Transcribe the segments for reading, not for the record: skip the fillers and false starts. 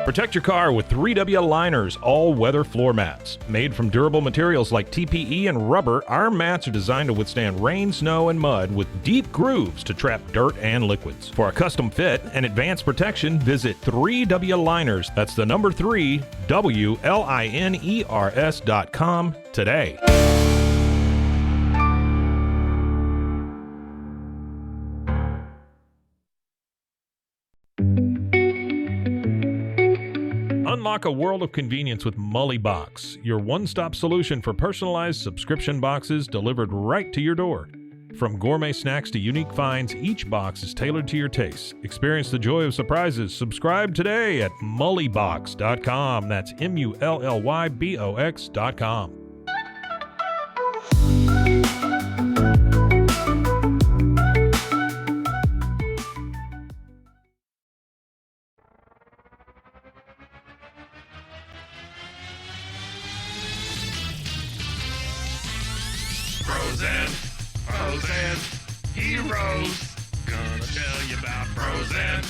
Protect your car with 3W Liners all-weather floor mats. Made from durable materials like TPE and rubber, our mats are designed to withstand rain, snow, and mud with deep grooves to trap dirt and liquids. For a custom fit and advanced protection, visit 3W Liners. That's the number 3, WLINERS.com today. Unlock a world of convenience with Mully Box, your one-stop solution for personalized subscription boxes delivered right to your door. From gourmet snacks to unique finds, each box is tailored to your tastes. Experience the joy of surprises. Subscribe today at mullybox.com. That's MULLYBOX.com. Frozen heroes. Gonna tell you about frozen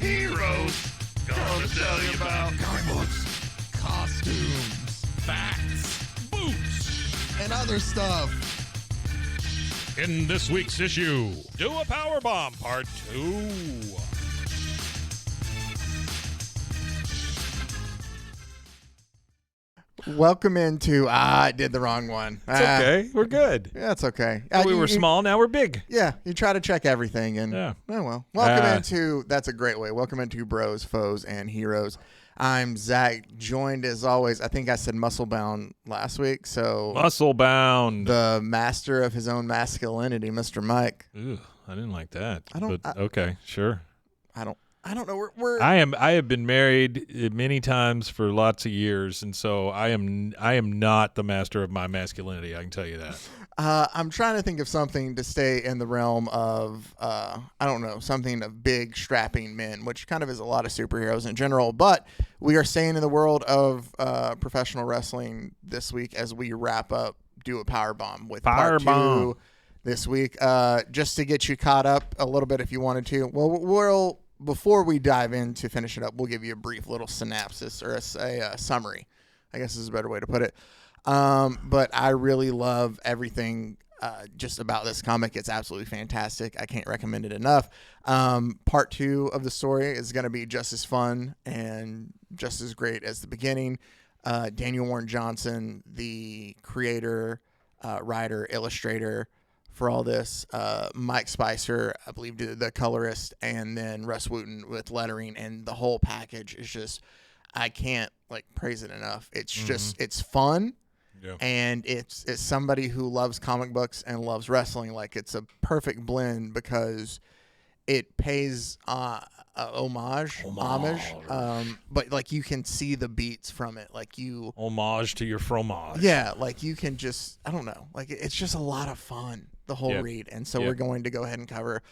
heroes. Gonna tell you about comic books, costumes, facts, boots, and other stuff. In this week's issue, Do A Powerbomb Part 2. Welcome into I did the wrong one. It's okay. We're good. Yeah, it's okay. We were small, now we're big. Yeah, you try to check everything, and oh well. Welcome into, that's a great way. Welcome into Bros, Foes, and Heroes. I'm Zach, joined as always. I think I said muscle-bound last week, so muscle-bound. The master of his own masculinity, Mr. Mike. Ooh, I didn't like that. Okay, sure. I don't know. I have been married many times for lots of years, and so I am not the master of my masculinity. I can tell you that. I'm trying to think of something to stay in the realm of I don't know, something of big strapping men, which kind of is a lot of superheroes in general. But we are staying in the world of professional wrestling this week as we wrap up Do A Powerbomb with part 2 this week. Just to get you caught up a little bit, if you wanted to. Well, before we dive in to finish it up, we'll give you a brief little synopsis or a summary, I guess is a better way to put it. But I really love everything just about this comic. It's absolutely fantastic. I can't recommend it enough. Part 2 of the story is going to be just as fun and just as great as the beginning. Daniel Warren Johnson, the creator, writer, illustrator for all this, Mike Spicer, I believe, did the colorist, and then Rus Wooton with lettering, and the whole package is just, I can't praise it enough. It's just, it's fun. Yeah. And it's somebody who loves comic books and loves wrestling. It's a perfect blend because it pays homage, but you can see the beats from it. Homage to your fromage. Yeah, you can just, I don't know, it's just a lot of fun, the whole read. And so we're going to go ahead and cover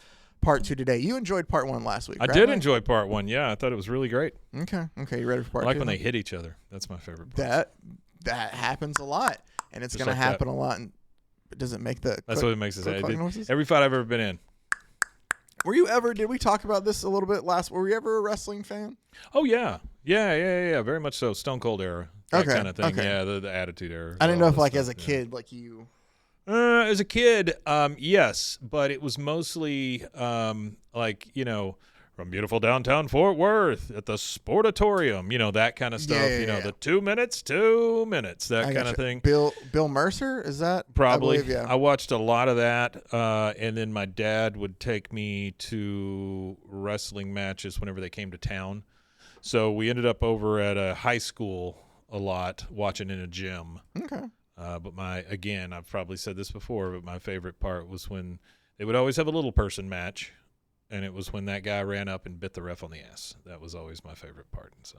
part 2 today. You enjoyed part 1 last week, I did enjoy part 1. Yeah, I thought it was really great. Okay, you ready for part 2? I like when they hit each other. That's my favorite part. That happens a lot, and it's going to happen a lot. And does it make the? That's what it makes it. Every fight I've ever been in. Were you ever? Did we talk about this a little bit last? Were you ever a wrestling fan? Oh yeah. Very much so. Stone Cold era, that kind of thing. Okay. Yeah, the Attitude era. I didn't know if as a kid, you. As a kid, yes, but it was mostly from beautiful downtown Fort Worth at the Sportatorium, that kind of stuff. The 2 minutes, that kind of thing. Bill Mercer, is that? Probably. I believe, yeah. I watched a lot of that, and then my dad would take me to wrestling matches whenever they came to town. So we ended up over at a high school a lot, watching in a gym. Okay. But I've probably said this before, but my favorite part was when they would always have a little person match. And it was when that guy ran up and bit the ref on the ass. That was always my favorite part. And so,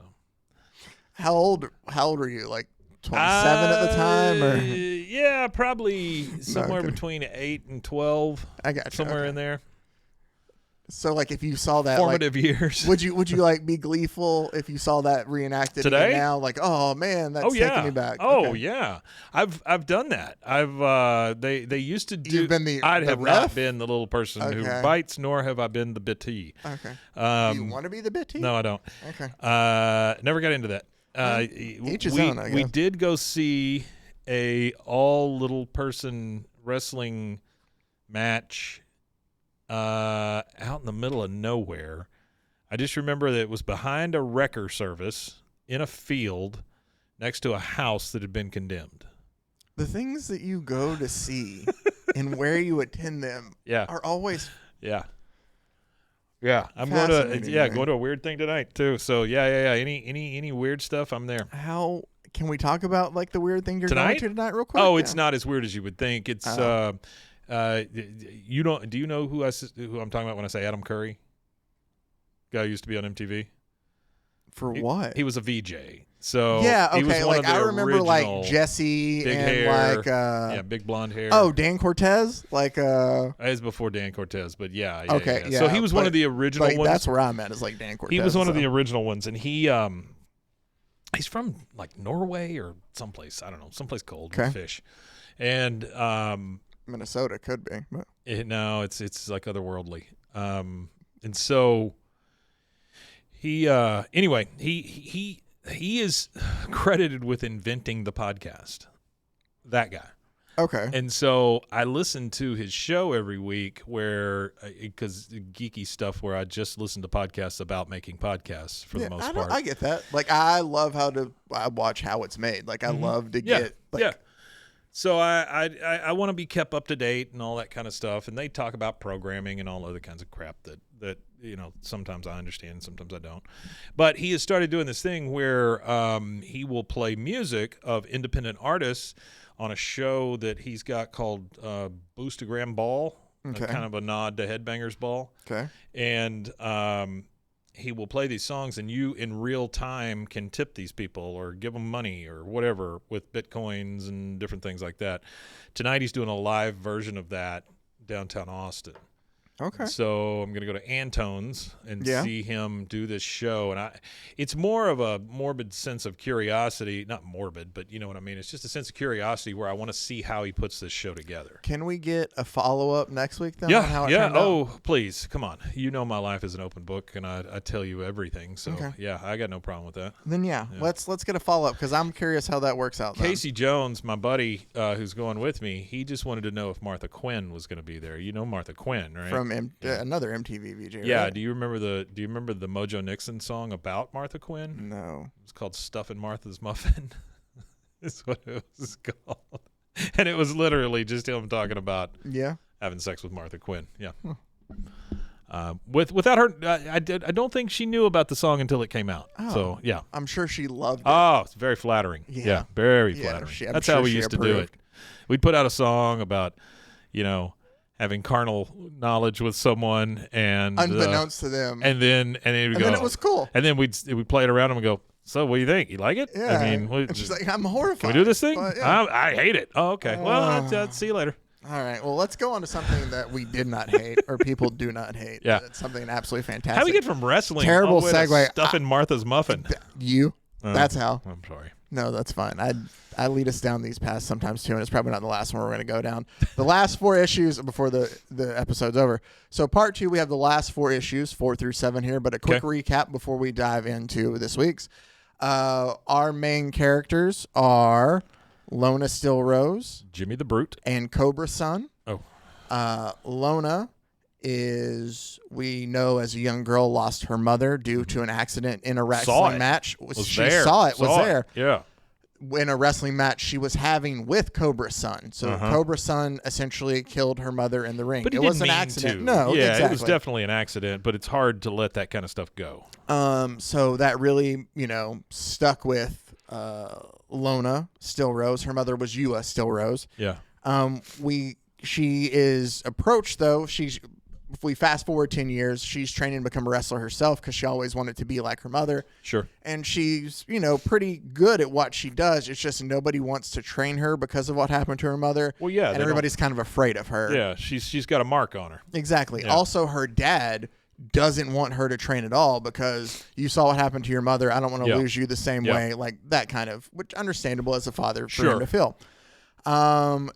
how old were you? 27 at the time, or? Yeah, probably somewhere between 8 and 12. I got you. Somewhere in there. So like if you saw that formative years. would you like be gleeful if you saw that reenacted Today? again now? Like, oh man, that's taking me back. Oh Okay. yeah. I've done that. I've they used to do. You've been the have ref? not been the little person who Okay. bites, nor have I been the bittee. Okay. Do you want to be the bitty? No, I don't. Okay. Never got into that. Each his own, I we guess. did go see a all little person wrestling match out in the middle of nowhere. I just remember that it was behind a wrecker service in a field next to a house that had been condemned. The things that you go to see and where you attend them are always Yeah. I'm going to a weird thing tonight too. So yeah. Any weird stuff, I'm there. How can we talk about like the weird thing you're Tonight? going to tonight real quick? Oh, it's not as weird as you would think. It's do you know who I'm talking about when I say Adam Curry? Guy who used to be on MTV. For what? He was a VJ. So yeah, okay. he was one Like of the I remember original, like Jesse big and hair, like big blonde hair. Oh, Dan Cortez? Like It was before Dan Cortez, but yeah. Okay, yeah. So he was one of the original ones. That's where I'm at is like Dan Cortez. He was one of the original ones, and he's from like Norway or someplace, I don't know, someplace cold with fish. And Minnesota could be, but no, it's like otherworldly. And so he anyway, he is credited with inventing the podcast. That guy. Okay. And so I listen to his show every week because geeky stuff where I just listen to podcasts about making podcasts for the most part. I get that. Like I love I watch how it's made. Like I love to get So I want to be kept up to date and all that kind of stuff. And they talk about programming and all other kinds of crap that sometimes I understand, sometimes I don't. But he has started doing this thing where he will play music of independent artists on a show that he's got called Boostagram Ball, kind of a nod to Headbangers Ball. Okay. And he will play these songs, and you in real time can tip these people or give them money or whatever with Bitcoins and different things like that. Tonight he's doing a live version of that downtown Austin. Okay. So I'm going to go to Antone's and see him do this show. And it's more of a morbid sense of curiosity. Not morbid, but you know what I mean? It's just a sense of curiosity where I want to see how he puts this show together. Can we get a follow-up next week then? Yeah, on how it turned out? Oh, please. Come on. You know my life is an open book, and I tell you everything. So, yeah, I got no problem with that. Then, let's get a follow-up because I'm curious how that works out. Casey Jones, my buddy who's going with me, he just wanted to know if Martha Quinn was going to be there. You know Martha Quinn, right? From another MTV VJ. Yeah. Right? Do you remember the Mojo Nixon song about Martha Quinn? No. It was called "Stuffin' Martha's Muffin." That's what it was called, and it was literally just him talking about having sex with Martha Quinn. Yeah. Without her, I don't think she knew about the song until it came out. Oh, so yeah, I'm sure she loved it. Oh, it's very flattering. Yeah, very flattering. That's how we used to do it. We'd put out a song about, having carnal knowledge with someone, and unbeknownst to them, and then it was cool. And then we'd play it around and we'd go, "So what do you think? You like it?" Yeah. I mean, and she's like, "I'm horrified. Can we do this thing?" But, I hate it. Oh, okay. Well, see you later. All right. Well, let's go on to something that we did not hate or people do not hate. Yeah. It's something absolutely fantastic. How do we get from wrestling? Terrible all the way to segue. Stuffing Martha's muffin. That's how. I'm sorry. No, that's fine. I lead us down these paths sometimes too, and it's probably not the last one we're going to go down. The last 4 issues before the episode's over. So part 2, we have the last 4 issues, 4 through 7 here, but a quick recap before we dive into this week's. Our main characters are Lona Still Rose, Jimmy the Brute, and Cobra Sun. Oh. Lona is, we know as a young girl, lost her mother due to an accident in a wrestling match. She saw it, was there. Yeah. In a wrestling match she was having with Cobra Sun. So Cobra Sun essentially killed her mother in the ring. But it was an accident. To. No, yeah, exactly. It was definitely an accident, but it's hard to let that kind of stuff go. So that really, stuck with Lona Still Rose. Her mother was Ewa Still Rose. Yeah. She is approached though. if we fast forward 10 years, she's training to become a wrestler herself because she always wanted to be like her mother. Sure. And she's, pretty good at what she does. It's just nobody wants to train her because of what happened to her mother. Well, yeah. And everybody's kind of afraid of her. Yeah, she's got a mark on her. Exactly. Yeah. Also, her dad doesn't want her to train at all because you saw what happened to your mother. I don't want to lose you the same way. Like that kind of, which understandable as a father for him to feel.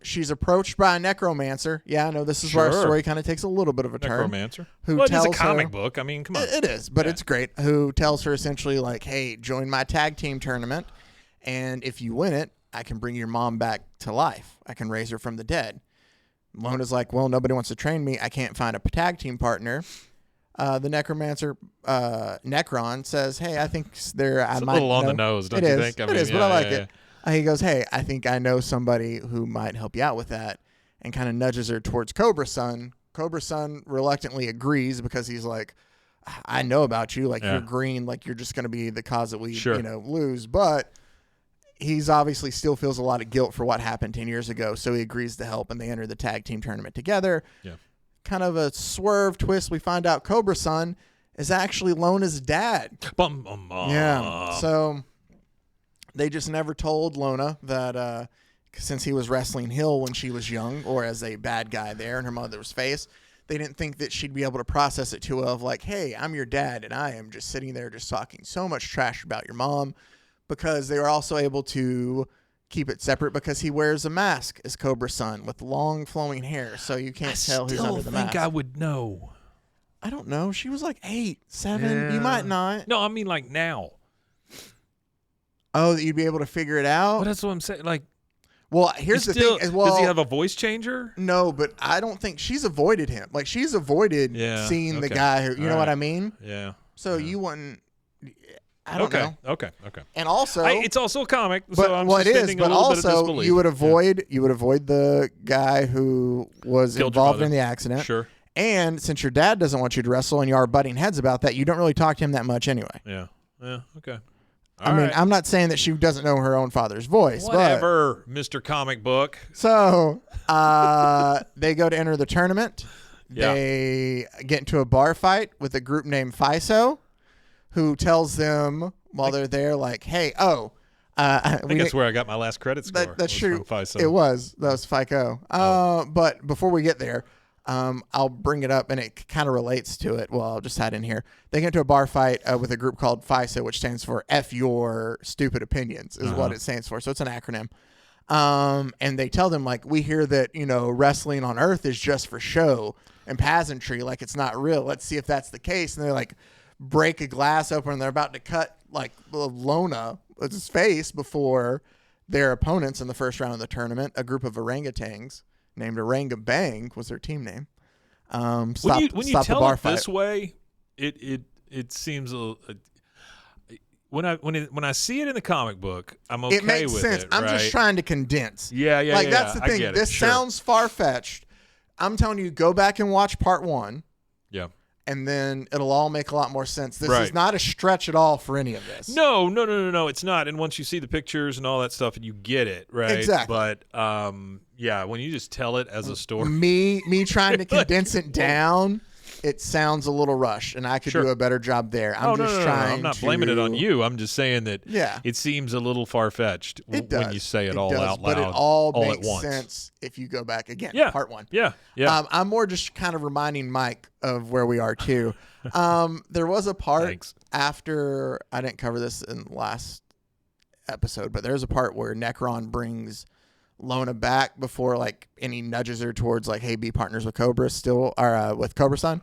She's approached by a necromancer. Yeah, I know this is where our story kind of takes a little bit of a turn. Necromancer. Who tells it's a comic her, book. I mean, come on. It is, but it's great. Who tells her essentially like, hey, join my tag team tournament. And if you win it, I can bring your mom back to life. I can raise her from the dead. Lona's like, well, nobody wants to train me. I can't find a tag team partner. The necromancer, Necron, says, hey, I think It's a little on the nose, don't you think? It is, but I like it. He goes, hey, I think I know somebody who might help you out with that, and kind of nudges her towards Cobra Sun. Cobra Sun reluctantly agrees because he's like, I know about you. Like, you're green. Like, you're just going to be the cause that we, lose. But he's obviously still feels a lot of guilt for what happened 10 years ago, so he agrees to help, and they enter the tag team tournament together. Yeah. Kind of a swerve twist. We find out Cobra Sun is actually Lona's dad. Yeah. So they just never told Lona that since he was wrestling Hill when she was young, or as a bad guy there in her mother's face, they didn't think that she'd be able to process it too well of like, hey, I'm your dad, and I am just sitting there just talking so much trash about your mom, because they were also able to keep it separate because he wears a mask as Cobra Sun with long flowing hair, so you can't tell who's under the mask. I think I would know. I don't know. She was like 8, 7. Yeah. You might not. No, I mean like now. Oh, that you'd be able to figure it out? Well, that's what I'm saying. Like, well, here's the thing. Well, does he have a voice changer? No, but I don't think she's avoided him. Like, she's avoided seeing the guy who, you know what I mean? Yeah. So you wouldn't. I don't know. Okay. And also, it's also a comic. But so I'm well, it is. But also, you would avoid Yeah. the guy who was involved in the accident. Sure. And since your dad doesn't want you to wrestle, and you are butting heads about that, you don't really talk to him that much anyway. Yeah. Okay. I mean, I'm not saying that she doesn't know her own father's voice. Whatever, Mr. Comic Book. So they go to enter the tournament. Yeah. They get into a bar fight with a group named FISO, who tells them while they're there, like, hey, I think that's where I got my last credit score. That's true. FISO. It was. That was FICO. But before we get there, I'll bring it up, and it kind of relates to it. Well, I'll just add in here. They get into a bar fight with a group called FISO, which stands for F Your Stupid Opinions, is what it stands for. So it's an acronym. And they tell them, like, we hear that, wrestling on Earth is just for show and pageantry, like it's not real. Let's see if that's the case. And they're like, break a glass open, and they're about to cut like Lona's face before their opponents in the first round of the tournament, a group of orangutans named Oranga Bang was their team name. When you tell it this way, it seems when I see it in the comic book, I'm okay with it. It makes sense. I'm just trying to condense. Yeah. Like that's the thing. This sounds far-fetched. I'm telling you, go back and watch part 1. Yeah. And then it'll all make a lot more sense. This is not a stretch at all for any of this. No, it's not. And once you see the pictures and all that stuff, and you get it, right? Exactly. But when you just tell it as a story, me trying to condense it down, it sounds a little rushed, and I could do a better job there. I'm I'm not blaming it on you. I'm just saying that it seems a little far-fetched when you say it all out loud. But it all makes makes sense if you go back again. Yeah. Part 1. Yeah. I'm more just kind of reminding Mike of where we are too. There was a part after, I didn't cover this in the last episode, but there's a part where Necron brings Lona back before and he nudges her towards like, hey, be partners with Cobra still, or with Cobra Sun.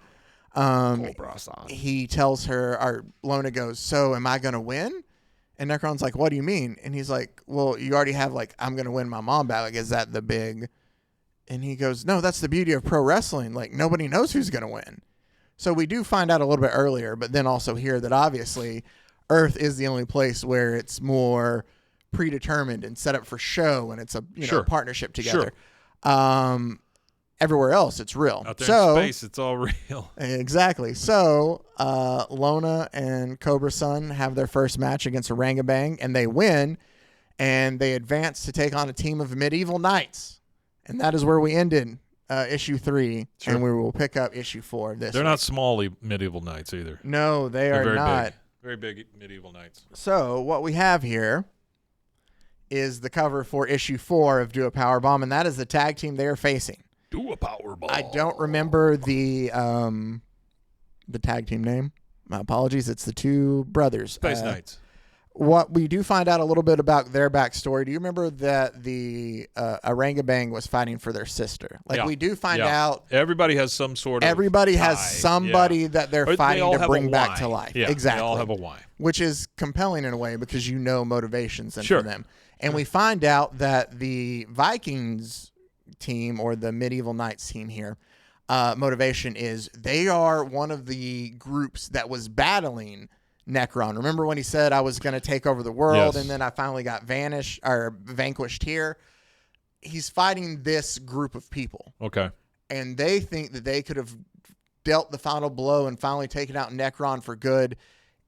He tells her, or Lona goes, so am I going to win? And Necron's like, what do you mean? And he's like, well, you already have I'm going to win my mom back. Like, is that the big? And he goes, no, that's the beauty of pro wrestling. Like, nobody knows who's going to win. So we do find out a little bit earlier, but then also hear that obviously Earth is the only place where it's more predetermined and set up for show, and it's a partnership together. Everywhere else, it's real. Out there in space, it's all real. Exactly. So Lona and Cobra Sun have their first match against Oranga Bang, and they win, and they advance to take on a team of medieval knights. And that is where we ended issue 3, Sure. and we will pick up issue 4 this They're week. not small medieval knights either. No, they They're are very not. big. Very big medieval knights. So what we have here is the cover for issue 4 of Do a Powerbomb, and that is the tag team they are facing. Do a Powerbomb. I don't remember the tag team name. My apologies. It's the two brothers. Space Knights. What we do find out a little bit about their backstory. Do you remember that the Orangabang was fighting for their sister? Like Yeah. we do find out Everybody has some sort of everybody has tie. somebody Yeah. that they're Or they fighting all to have bring a back why. to life. Yeah, Exactly. They all have a why. Which is compelling in a way because you know motivations and Sure. for them. And we find out that the Vikings team or the medieval knights team here, motivation is they are one of the groups that was battling Necron. Remember when he said I was going to take over the world Yes. and then I finally got vanquished here? He's fighting this group of people. Okay. And they think that they could have dealt the final blow and finally taken out Necron for good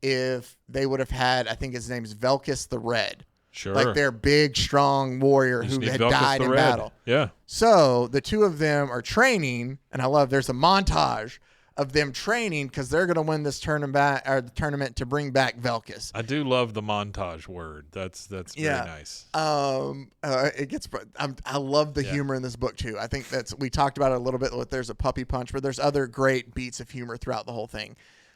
if they would have had, I think his name is Velkus the Red. Sure. Like their big, strong warrior You just who need had Velkus died the in Red. battle. Yeah. So the two of them are training, and I love there's a montage of them training because they're going to win this tournament to bring back Velkus. I do love the montage word. That's very nice. It gets. I love the humor in this book too. I think we talked about it a little bit. There's a puppy punch, but there's other great beats of humor throughout the whole thing.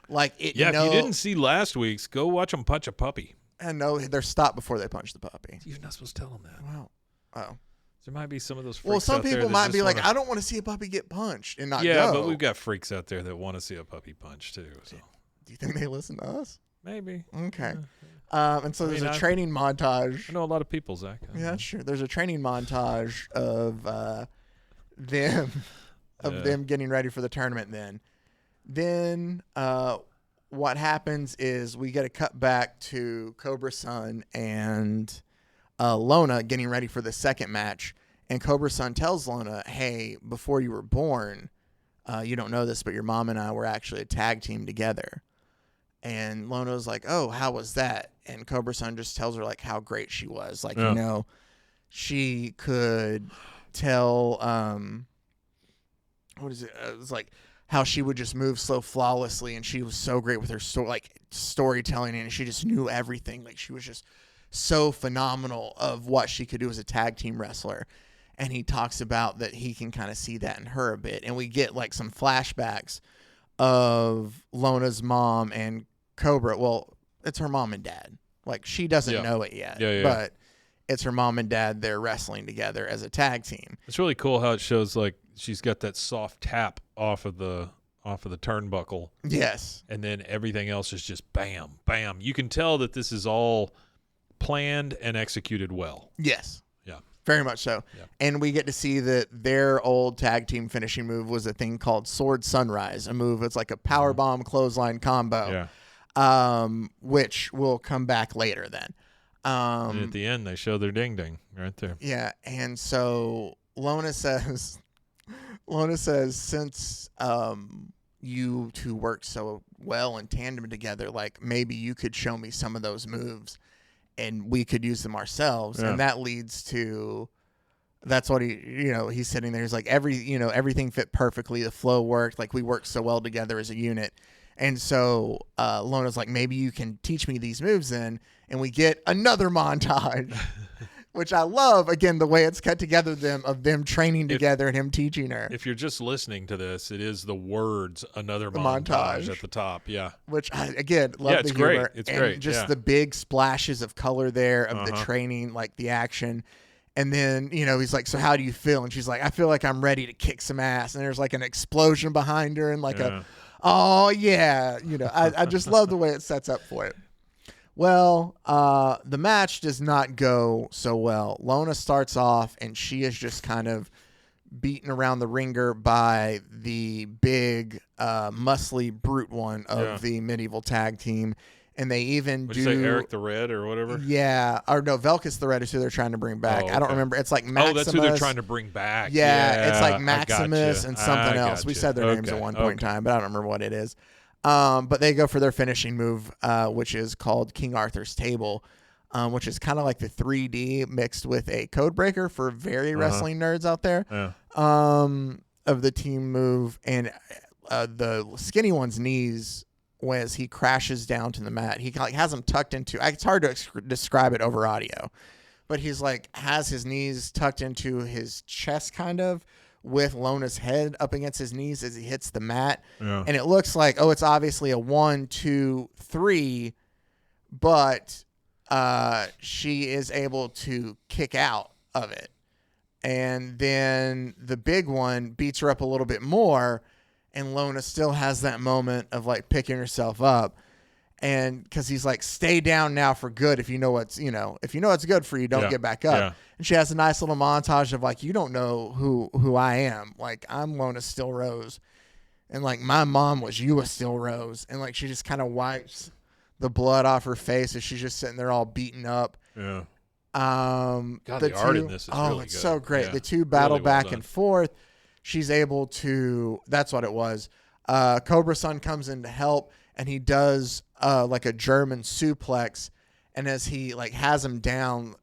Like it. Yeah. If you didn't see last week's, go watch them punch a puppy. And no, they're stopped before they punch the puppy. You're not supposed to tell them that. Wow. Oh. There might be some of those freaks Well, some out there people that might just be like, wanna- I don't want to see a puppy get punched and not Yeah, go. but we've got freaks out there that want to see a puppy punch too. So Do you think they listen to us? maybe. Okay. Yeah. And so there's mean, a training montage. I know a lot of people, Zach. Yeah, sure. There's a training montage of them getting ready for the tournament. Then what happens is we get a cut back to Cobra Sun and Lona getting ready for the second match. And Cobra Sun tells Lona, hey, before you were born, you don't know this, but your mom and I were actually a tag team together. And Lona's like, oh, how was that? And Cobra Sun just tells her like how great she was. Like, you know, she could tell, what is it? It was like how she would just move so flawlessly. And she was so great with her storytelling. And she just knew everything. Like she was just so phenomenal of what she could do as a tag team wrestler. And he talks about that he can kind of see that in her a bit. And we get like some flashbacks of Lona's mom and Cobra. Well, it's her mom and dad. Like she doesn't know it yet, but it's her mom and dad. They're wrestling together as a tag team. It's really cool how it shows like she's got that soft tap off of the turnbuckle. Yes. And then everything else is just bam, bam. You can tell that this is all planned and executed well. Yes. Yeah. Very much so. Yeah. And we get to see that their old tag team finishing move was a thing called Sword Sunrise, a move. It's like a powerbomb clothesline combo, which will come back later then. And at the end, they show their ding ding right there. Yeah. And so Lona says, since you two work so well in tandem together, like maybe you could show me some of those moves and we could use them ourselves. And that leads to, that's what he's sitting there. He's like, everything fit perfectly. The flow worked. Like we worked so well together as a unit. And so Lona's like, maybe you can teach me these moves then. And we get another montage, which I love. Again, the way it's cut together of them training together and him teaching her. If you're just listening to this, it is the words "another montage" at the top. Yeah, which I again love. It's the humor. great. It's and great. Just the big splashes of color there of the training, like the action. And then, he's like, so how do you feel? And she's like, I feel like I'm ready to kick some ass. And there's like an explosion behind her and like oh yeah. I just love the way it sets up for it. Well, the match does not go so well. Lona starts off and she is just kind of beaten around the ringer by the big, muscly brute one of the medieval tag team. And they even Would you say Eric the Red or whatever? Yeah. Or no, Velkus the Red is who they're trying to bring back. I don't remember. It's like Maximus. Oh, that's who they're trying to bring back. Yeah, it's like Maximus and something else. We said their names at one point in time, but I don't remember what it is. But they go for their finishing move, which is called King Arthur's Table, which is kind of like the 3D mixed with a code breaker for very wrestling nerds out there. Yeah. of the team move, and the skinny one's knees, as he crashes down to the mat, he like has him tucked into. It's hard to describe it over audio, but he's like has his knees tucked into his chest, kind of, with Lona's head up against his knees as he hits the mat. Yeah. And it looks like, it's obviously a 1, 2, 3, but she is able to kick out of it. And then the big one beats her up a little bit more, and Lona still has that moment of like picking herself up. And because he's like, stay down now for good. If you know what's good for you, don't get back up. Yeah. And she has a nice little montage of like, you don't know who I am. Like, I'm Lona Still Rose. And like, my mom was Ewa Still Rose. And like, she just kind of wipes the blood off her face as she's just sitting there all beaten up. Yeah. God, the art in this is really good. It's so great. Yeah. The two battle Really well back done. and forth. She's able to, that's what it was. Cobra Sun comes in to help, and he does like a German suplex. And as he like has him down,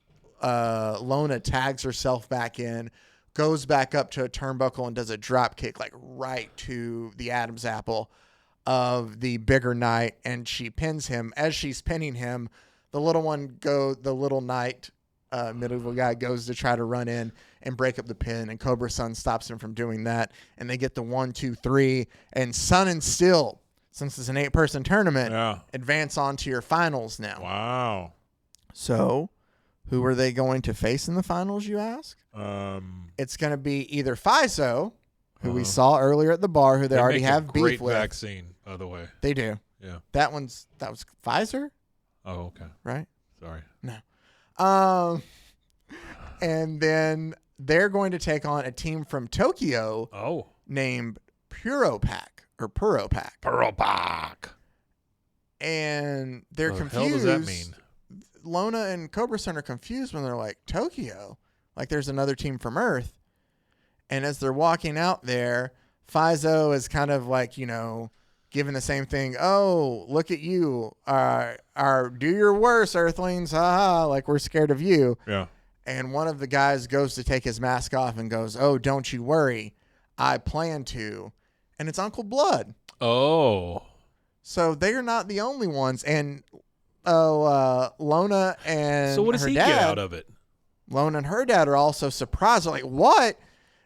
Lona tags herself back in, goes back up to a turnbuckle and does a drop kick like right to the Adam's apple of the bigger knight, and she pins him. As she's pinning him, the little knight, medieval guy, goes to try to run in and break up the pin, and Cobra Sun stops him from doing that, and they get the 1, 2, 3, and Sun and Steel, since it's an 8-person tournament, advance on to your finals now. Wow. So, who are they going to face in the finals, you ask? It's going to be either Fizo, who we saw earlier at the bar, who they already have beef great with. vaccine, by the way. They do. Yeah. That was Pfizer, Oh, okay. right? Sorry. No. And then they're going to take on a team from Tokyo named Puropack. Puropack. And they're confused. What the hell does that mean? Lona and Cobra Sun are confused when they're like, Tokyo? Like there's another team from Earth. And as they're walking out there, Fizo is kind of like, giving the same thing. Oh, look at you. Do your worst, Earthlings. Ha, like we're scared of you. Yeah. And one of the guys goes to take his mask off and goes, oh, don't you worry. I plan to. And it's Uncle Blood. Oh. So they are not the only ones. And Lona and So what does her he dad, get out of it? Lona and her dad are also surprised. They're like, what?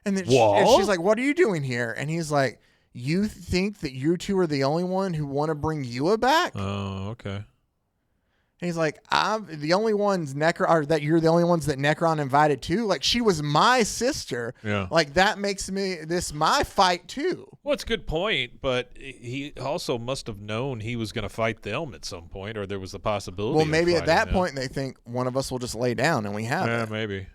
And then she's like, what are you doing here? And he's like, you think that you two are the only one who want to bring Ewa back? Oh, okay. And he's like, I'm the only ones that you're the only ones that Necron invited to. Like, she was my sister. Yeah. Like, that makes this my fight too. Well, it's a good point, but he also must have known he was going to fight them at some point, or there was the possibility. Well, of maybe at that fighting point they think one of us will just lay down and we have them. it. Yeah, maybe.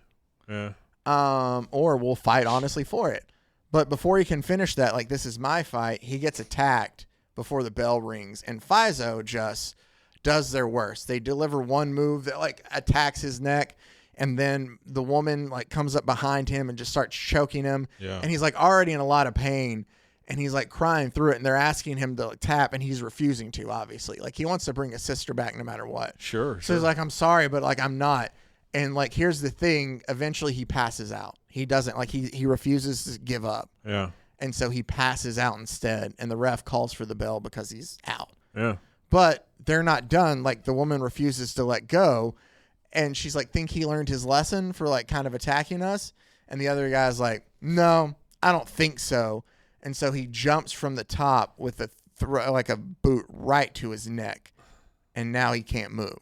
Yeah. Or we'll fight honestly for it. But before he can finish that, like, this is my fight, he gets attacked before the bell rings, and Fizo just does their worst. They deliver one move that like attacks his neck, and then the woman like comes up behind him and just starts choking him. Yeah. And he's like already in a lot of pain, and he's like crying through it, and they're asking him to like, tap, and he's refusing to, obviously. Like, he wants to bring his sister back no matter what. Sure. So he's like, I'm sorry, but like I'm not. And like, here's the thing, eventually he passes out. He doesn't, like, he refuses to give up. Yeah. And so he passes out instead, and the ref calls for the bell because he's out. Yeah. But they're not done. Like, the woman refuses to let go, and she's like, think he learned his lesson for like kind of attacking us? And the other guy's like, no, I don't think so. And so he jumps from the top with like a boot right to his neck, and now he can't move.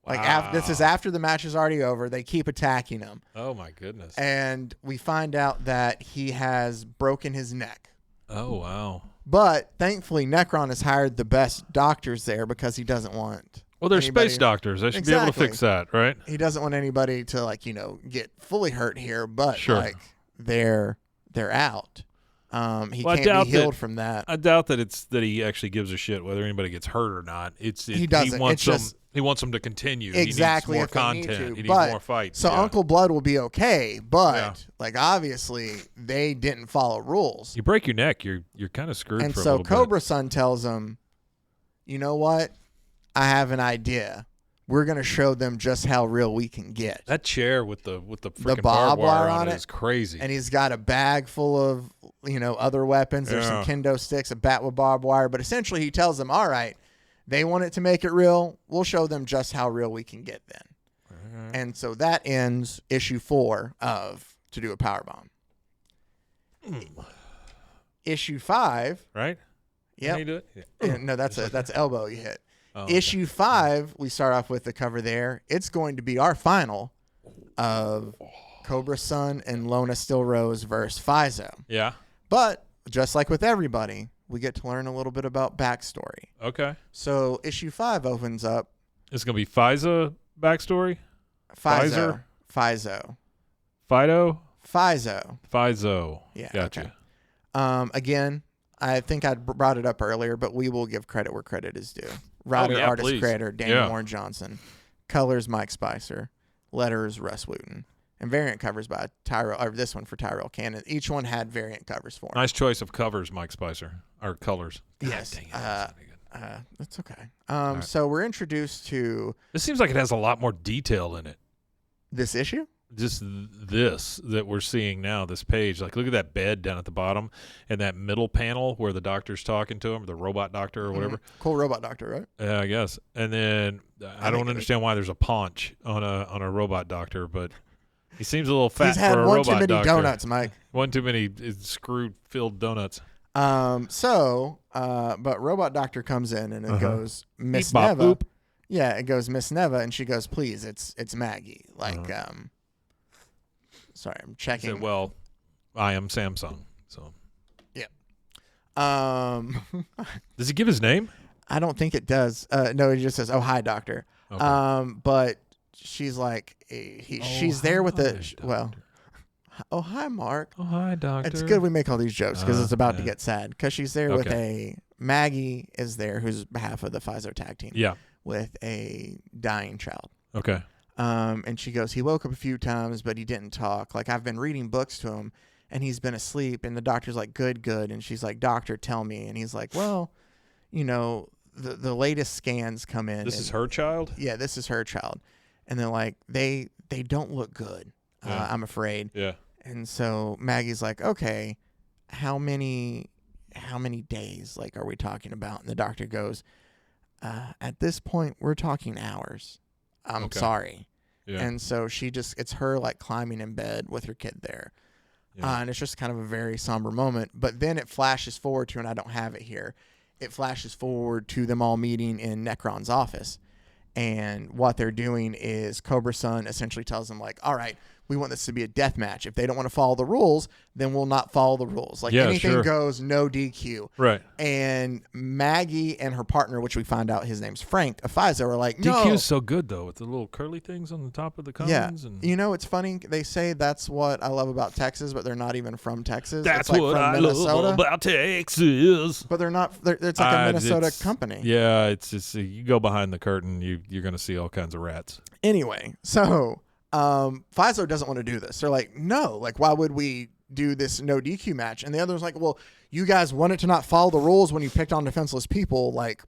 Like, this is after the match is already over. They keep attacking him. Oh, my goodness. And we find out that he has broken his neck. Oh, wow. But thankfully, Necron has hired the best doctors there because he doesn't want. Well, they're anybody, space doctors. They should be able to fix that, right? He doesn't want anybody to, like, get fully hurt here, but Sure. like they're out. He can't be healed from that. I doubt that he actually gives a shit whether anybody gets hurt or not. He doesn't. He wants them to continue. Exactly. He needs more content. He needs more fights. So Uncle Blood will be okay, but like, obviously they didn't follow rules. You break your neck, you're kind of screwed. And for a so little Cobra Sun tells him, you know what? I have an idea. we're going to show them just how real we can get. That chair with the freaking barbed wire on it it is crazy. And he's got a bag full of, other weapons. There's some kendo sticks, a bat with barbed wire. But essentially he tells them, all right, they want it to make it real. We'll show them just how real we can get then. And so that ends issue 4 of To Do a Powerbomb. Issue 5. Right? Yep. How you do it? Yeah. No, that's elbow you hit. Oh, Issue 5, we start off with the cover there. It's going to be our final of Cobra Sun and Lona Still Rose versus Fizo. Yeah. But just like with everybody, we get to learn a little bit about backstory. Okay. So issue 5 opens up. It's going to be Fiza backstory? Fizo. Yeah. Gotcha. Okay. Again, I think I brought it up earlier, but we will give credit where credit is due. Writer, artist, please. creator, Daniel Warren Johnson. Colors, Mike Spicer. Letters, Rus Wooton. And variant covers by Tyrell, or this one for Tyrell Cannon. Each one had variant covers for him. Nice choice of covers, Mike Spicer. Or colors. Yes. Dang it, That's okay. right. So we're introduced to this seems like it has a lot more detail in it. this issue. Just this that we're seeing now, this page. Like, look at that bed down at the bottom and that middle panel where the doctor's talking to him, the robot doctor or whatever. Cool robot doctor, right? Yeah, I guess. And then I don't understand why there's a paunch on a robot doctor, but he seems a little fat He's had for a one robot too many doctor. donuts, Mike. One too many screw-filled donuts. But robot doctor comes in and it goes, Miss Beep, bop, Neva. boop. Yeah, it goes Miss Neva, and she goes, please, it's Maggie. Like, sorry, I'm He checking. said, well, I am Samsung. So does he give his name? I don't think it does. No, it just says, oh, hi, doctor. Okay. But she's like, she's there with oh, hi, Mark. Oh, hi, doctor. It's good we make all these jokes because it's about to yeah. get sad. Because she's there with Maggie is there, who's behalf of the Fizo tag team. Yeah. With a dying child. Okay. And she goes, he woke up a few times, but he didn't talk. Like, I've been reading books to him, and he's been asleep. And the doctor's like, good. And she's like, doctor, tell me. And he's like, well, the latest scans come in. This is her child? Yeah, this is her child. And they're like, they don't look good, I'm afraid. Yeah. And so Maggie's like, okay, how many days, like, are we talking about? And the doctor goes, at this point, we're talking hours. I'm sorry. Yeah. And so it's her like climbing in bed with her kid there. Yeah. And it's just kind of a very somber moment. But then it flashes forward to, and I don't have it here, it flashes forward to them all meeting in Necron's office. And what they're doing is Cobra Sun essentially tells them, like, all right, we want this to be a death match. If they don't want to follow the rules, then we'll not follow the rules. Like, anything goes, no DQ. Right. And Maggie and her partner, which we find out his name's Frank, a Fizo, are like, no. DQ's so good, though, with the little curly things on the top of the cones. Yeah. And It's funny. They say that's what I love about Texas, but they're not even from Texas. That's it's like what from I Minnesota. love about Texas. But they're not. It's like a Minnesota company. Yeah, it's just you go behind the curtain, you're going to see all kinds of rats. Anyway, so Fizo doesn't want to do this. They're like, no, like, why would we do this no DQ match? And the other's like, well, you guys wanted to not follow the rules when you picked on defenseless people. Like,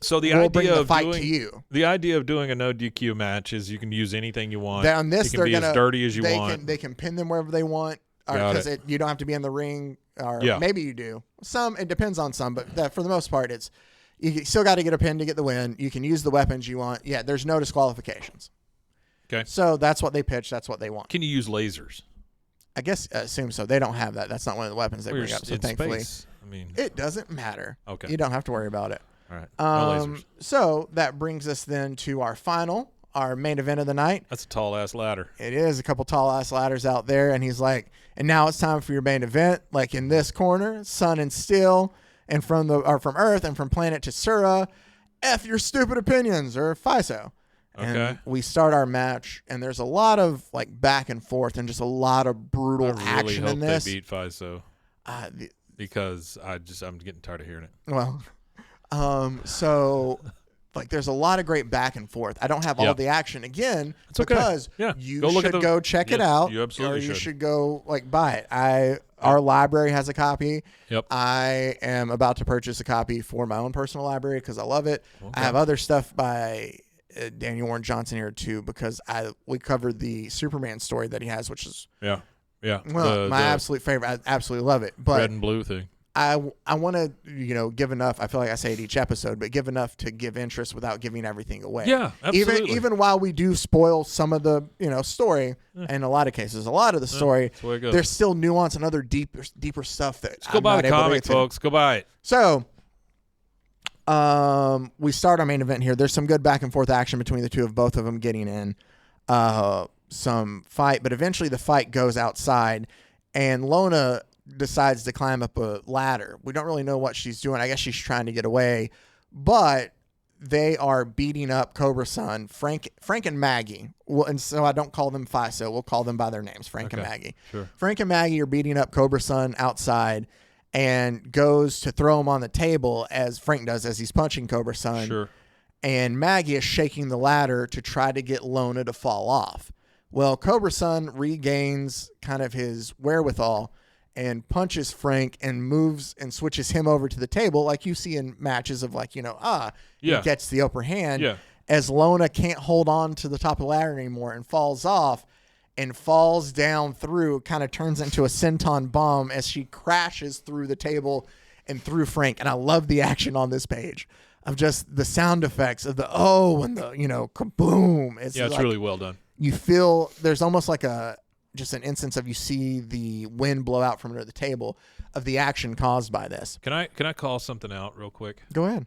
so we'll bring the fight to you. The idea of doing a no DQ match is you can use anything you want. On this, it can be as dirty as you want. They can pin them wherever they want, because you don't have to be in the ring, or maybe you do. It depends on some, but for the most part, you still got to get a pin to get the win. You can use the weapons you want. Yeah, there's no disqualifications. Okay. So that's what they pitch. That's what they want. Can you use lasers? I guess assume so. They don't have that. That's not one of the weapons they bring up. So thankfully, space. I mean, it doesn't matter. Okay. You don't have to worry about it. All right. No lasers. So that brings us then to our main event of the night. That's a tall ass ladder. It is a couple tall ass ladders out there, and he's like, and now it's time for your main event. Like, in this corner, Sun and Steel, and from Earth and from planet to Sura, F your stupid opinions, or Fizo. And we start our match, and there's a lot of like back and forth and just a lot of brutal action in this. They beat Fizo because I'm getting tired of hearing it. Well, so like there's a lot of great back and forth. I don't have all the action again because you should go check it out. You absolutely should. You should go like buy it. Our library has a copy. Yep. I am about to purchase a copy for my own personal library because I love it. Okay. I have other stuff by Daniel Warren Johnson here too, because we covered the Superman story that he has, which is yeah. my absolute favorite. I absolutely love it. But red and blue thing. I want to give enough. I feel like I say it each episode, but give enough to give interest without giving everything away. Yeah, absolutely. Even while we do spoil some of the story, in a lot of cases, a lot of the story, that's the way it goes. There's still nuance and other deeper stuff that Go buy the comic, folks. Go buy it. So, we start our main event here. There's some good back and forth action between the two of both of them getting in some fight, but eventually the fight goes outside, and Lona decides to climb up a ladder. We don't really know what she's doing. I guess she's trying to get away, but they are beating up Cobra Sun, Frank and Maggie. Well, and so I don't call them FISO. We'll call them by their names, Frank and Maggie. Sure. Frank and Maggie are beating up Cobra Sun outside, and goes to throw him on the table as Frank does as he's punching Cobra Sun. Sure. And Maggie is shaking the ladder to try to get Lona to fall off. Well, Cobra Sun regains kind of his wherewithal and punches Frank and moves and switches him over to the table, like you see in matches of he gets the upper hand. Yeah. As Lona can't hold on to the top of the ladder anymore and falls off and falls down through, kind of turns into a senton bomb as she crashes through the table and through Frank. And I love the action on this page of just the sound effects of the and the kaboom. It's really well done. You feel there's almost like just an instance of you see the wind blow out from under the table of the action caused by this. Can I call something out real quick? Go ahead.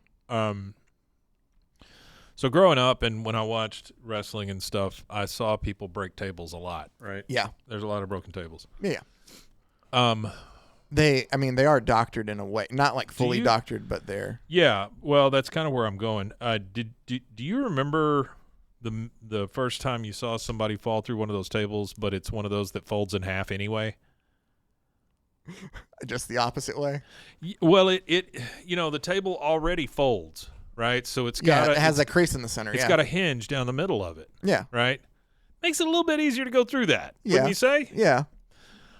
So growing up and when I watched wrestling and stuff, I saw people break tables a lot, right? Yeah. There's a lot of broken tables. Yeah. They are doctored in a way, not like fully doctored, but they're. Yeah. Well, that's kind of where I'm going. Do you remember the first time you saw somebody fall through one of those tables, but it's one of those that folds in half anyway? Just the opposite way? Well, it the table already folds, right? So it has a crease in the center. It's got a hinge down the middle of it. Yeah. Right? Makes it a little bit easier to go through that. Yeah. Wouldn't you say? Yeah.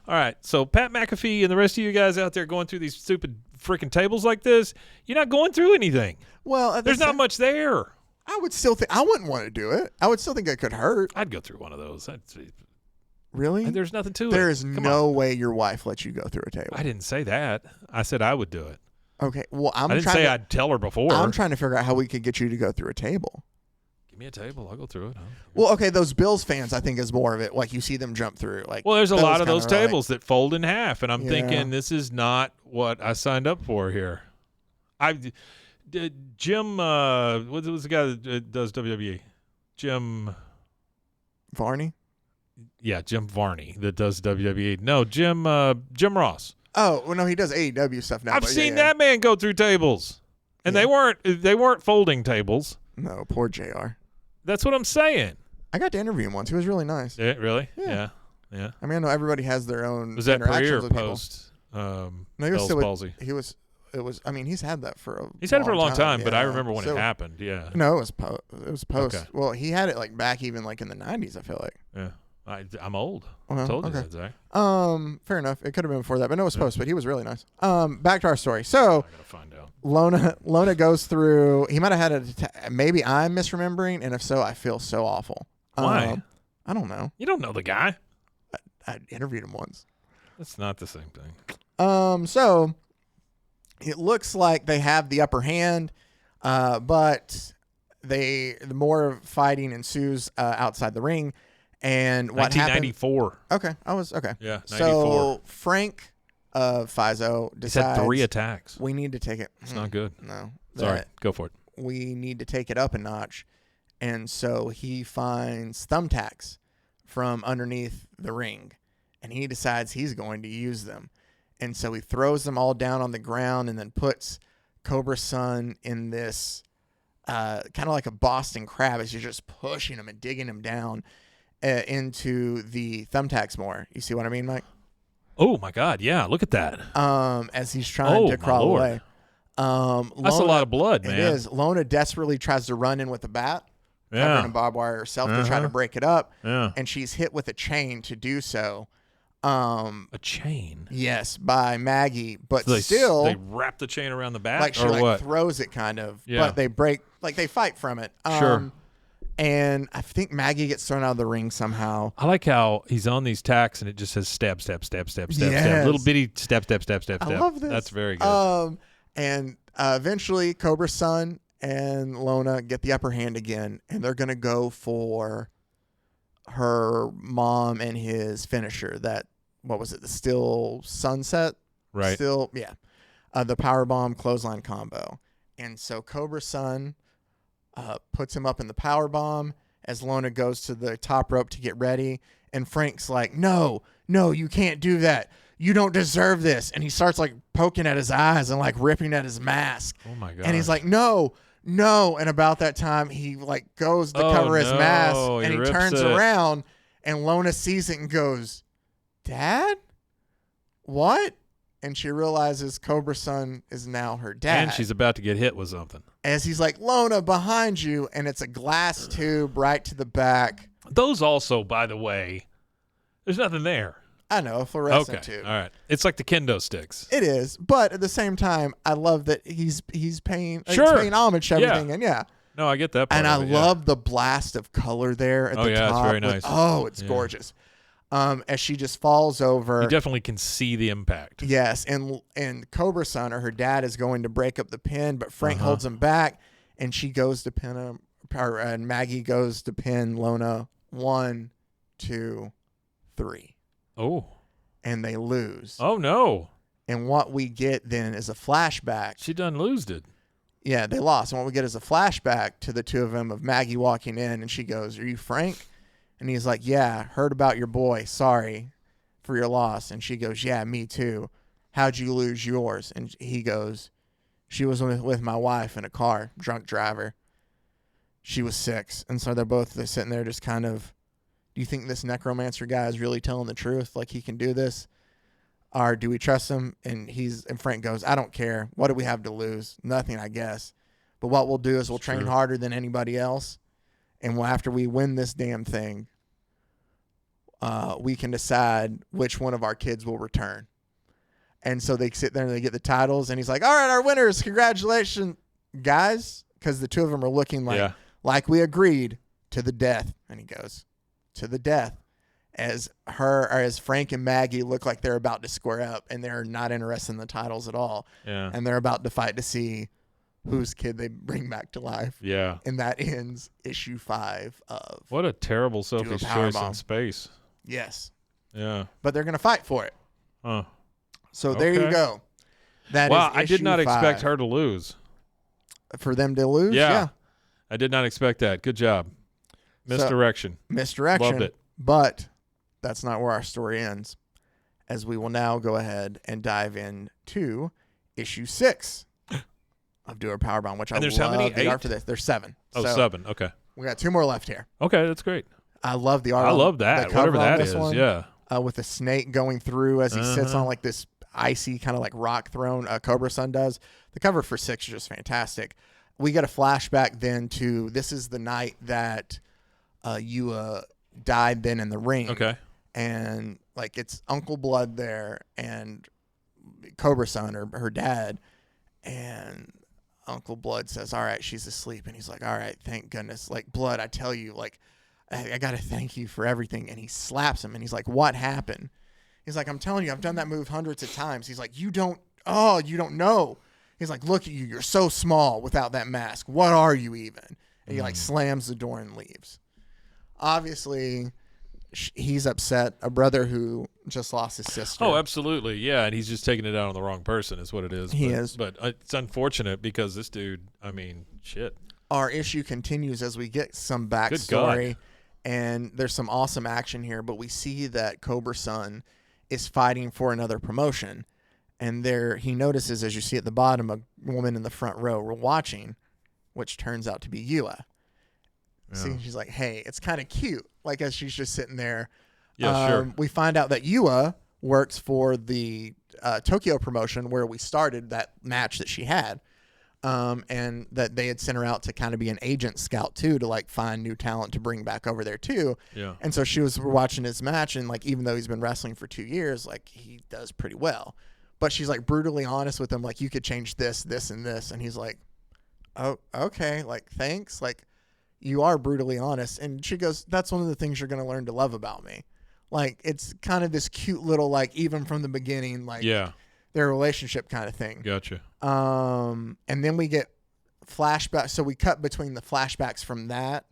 All right. So Pat McAfee and the rest of you guys out there going through these stupid freaking tables like this, you're not going through anything. Well, there's not much there. I would still think I wouldn't want to do it. I would still think it could hurt. I'd go through one of those. Really? There's nothing to it. There is no way your wife lets you go through a table. I didn't say that. I said I would do it. Okay. Well, I didn't say I'd tell her before. I'm trying to figure out how we could get you to go through a table. Give me a table. I'll go through it. Well, okay, those Bills fans, I think, is more of it. Like you see them jump through. Well, there's a lot of those tables that fold in half, and I'm thinking this is not what I signed up for here. Jim, what was the guy that does WWE? Jim Varney? Yeah, Jim Varney that does WWE. No, Jim Ross. Oh, well, no, he does AEW stuff now. I've seen that man go through tables, and they weren't folding tables. No, poor JR. That's what I'm saying. I got to interview him once. He was really nice. Yeah, really? Yeah. Yeah. I mean, I know everybody has their own. Was that pre or with post? No, he was Bell's palsy. It was. I mean, he's had that for a. He's had it for a long time, but yeah. I remember when it happened. Yeah. No, it was post. It was post. Okay. Well, he had it like back even like in the 90s. I feel like. Yeah. I'm old. Uh-huh, I told you okay. that, Zach. Fair enough. It could have been before that, but no, it was post. But he was really nice. Back to our story. So. I gotta find out. Lona goes through. He might have had maybe I'm misremembering, and if so, I feel so awful. Why? I don't know. You don't know the guy. I interviewed him once. That's not the same thing. So it looks like they have the upper hand, but the more fighting ensues outside the ring, and what happened? 1994. Okay, I was okay. Yeah, 94. So Frank FISO decides he's had 3 attacks. we need to take it. It's not good. No, Sorry, go for it. We need to take it up a notch. And so he finds thumbtacks from underneath the ring, and he decides he's going to use them. And so he throws them all down on the ground and then puts Cobra Sun in this kind of like a Boston crab as you're just pushing him and digging him down into the thumbtacks more. You see what I mean, Mike? Oh, my God. Yeah, look at that. As he's trying to crawl away. That's a lot of blood, man. It is. Lona desperately tries to run in with a bat. Covering in barbed wire herself to try to break it up. Yeah. And she's hit with a chain to do so. A chain? Yes, by Maggie. But so still. They wrap the chain around the bat? Like she or what? throws it kind of. Yeah. But they break, like they fight from it. Sure. And I think Maggie gets thrown out of the ring somehow. I like how he's on these tacks and it just says stab, stab, stab, stab, stab, Yes. stab. Little bitty stab, stab, stab, stab, stab. I love this. That's very good. And eventually Cobra's son and Lona get the upper hand again, and they're going to go for her mom and his finisher. That, what was it? The Still Sunset? Right. Still, yeah. The Powerbomb clothesline combo. And so Cobra's son puts him up in the Powerbomb as Lona goes to the top rope to get ready. And Frank's like, no, you can't do that. You don't deserve this. And he starts like poking at his eyes and like ripping at his mask. Oh my God. And he's like, no. And about that time, he like goes to cover his mask and he turns around and Lona sees it and goes, Dad? What? And she realizes Cobra's son is now her dad. And she's about to get hit with something. As he's like, Lona, behind you. And it's a glass tube right to the back. Those also, by the way, there's nothing there. I know, a fluorescent tube. All right. It's like the kendo sticks. It is. But at the same time, I love that he's paying, Sure. he's paying homage to everything. Yeah. And yeah. No, I get that part And I of it, love the blast of color there at the top. It's very nice. It's gorgeous. As she just falls over. You definitely can see the impact. Yes, and Cobra's son, or her dad, is going to break up the pin, but Frank holds him back, and she goes to pin him, and Maggie goes to pin Lona 1, 2, 3. Oh. And they lose. Oh, no. And what we get then is a flashback. She done losed it. Yeah, they lost. And what we get is a flashback to the two of them of Maggie walking in, and she goes, "Are you Frank?" And he's like, "Yeah, heard about your boy. Sorry for your loss." And she goes, "Yeah, me too. How'd you lose yours?" And he goes, "She was with my wife in a car, drunk driver. She was 6. And so they're sitting there just kind of, do you think this necromancer guy is really telling the truth? Like he can do this? Or do we trust him? And Frank goes, "I don't care. What do we have to lose? Nothing, I guess. But what we'll do is we'll train harder than anybody else. And after we win this damn thing, we can decide which one of our kids will return." And so they sit there and they get the titles. And he's like, "All right, our winners. Congratulations, guys." Because the two of them are looking like we agreed, to the death. And he goes, "To the death." As Frank and Maggie look like they're about to square up, and they're not interested in the titles at all. Yeah. And they're about to fight to see whose kid they bring back to life. Yeah. And that ends issue 5 of. What a terrible selfish choice in Powerbomb. space. Yes. Yeah. But they're going to fight for it. Huh. So there you go. Wow, is I did issue not expect 5. her to lose. For them to lose? Yeah. I did not expect that. Good job. Misdirection. Misdirection. Loved it. But that's not where our story ends, as we will now go ahead and dive into issue 6 of Do A Powerbomb, which And I there's love how many? the 8? art for this. There's 7. Oh, So 7. Okay. we got 2 more left here. Okay, that's great. I love the art. I love that. The cover Whatever on that this is. one, Yeah. with the snake going through as he sits on like this icy kind of like rock throne. Cobra Sun does. The cover for 6 is just fantastic. We get a flashback then to, this is the night that Yua died then in the ring. Okay. And like it's Uncle Blood there and Cobra Sun, or her dad, and Uncle Blood says, "All right, she's asleep." And he's like, "All right, thank goodness. Like, Blood, I tell you, like, I got to thank you for everything." And he slaps him and he's like, "What happened?" He's like, "I'm telling you, I've done that move hundreds of times." He's like, you don't know. He's like, "Look at you. You're so small without that mask. What are you even?" And he like slams the door and leaves. Obviously, he's upset. A brother who just lost his sister. Oh, absolutely. Yeah, and he's just taking it out on the wrong person is what it is. He is. But it's unfortunate because this dude, I mean, shit. Our issue continues as we get some backstory, and there's some awesome action here, but we see that Cobra Sun is fighting for another promotion. And there he notices, as you see at the bottom, a woman in the front row watching, which turns out to be Yua. Yeah. See, she's like, "Hey," it's kind of cute. Like as she's just sitting there. Yeah, sure. We find out that Yua works for the Tokyo promotion where we started that match that she had. And that they had sent her out to kind of be an agent scout too, to like find new talent to bring back over there too. Yeah. And so she was watching his match, and like, even though he's been wrestling for 2 years, like he does pretty well, but she's like brutally honest with him. Like, you could change this, this, and this. And he's like, "Oh, okay. Like, thanks." Like, you are brutally honest. And she goes, that's one of the things you're going to learn to love about me. Like, it's kind of this cute little, like, even from the beginning, like, their relationship kind of thing. Gotcha. And then we get flashbacks. So we cut between the flashbacks from that,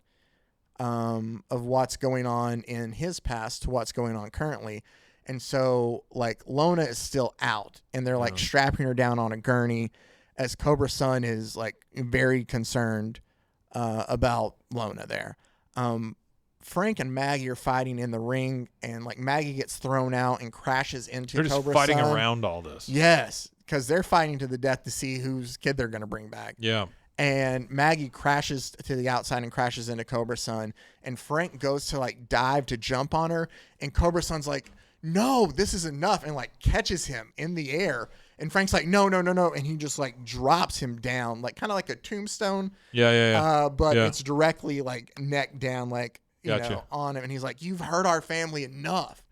of what's going on in his past to what's going on currently. And so, like, Lona is still out, and they're, like, strapping her down on a gurney as Cobra Sun is, like, very concerned about Lona there. Frank and Maggie are fighting in the ring, and, like, Maggie gets thrown out and crashes into Cobra Sun. They're just fighting around all this. Yes, because they're fighting to the death to see whose kid they're going to bring back. Yeah. And Maggie crashes to the outside and crashes into Cobra Sun, and Frank goes to, like, dive to jump on her, and Cobra Sun's like, no, this is enough, and, like, catches him in the air. And Frank's like, no. And he just, like, drops him down, like, kind of like a tombstone. Yeah. But it's directly, like, neck down, like, you Gotcha. know, on him. And he's like, you've hurt our family enough.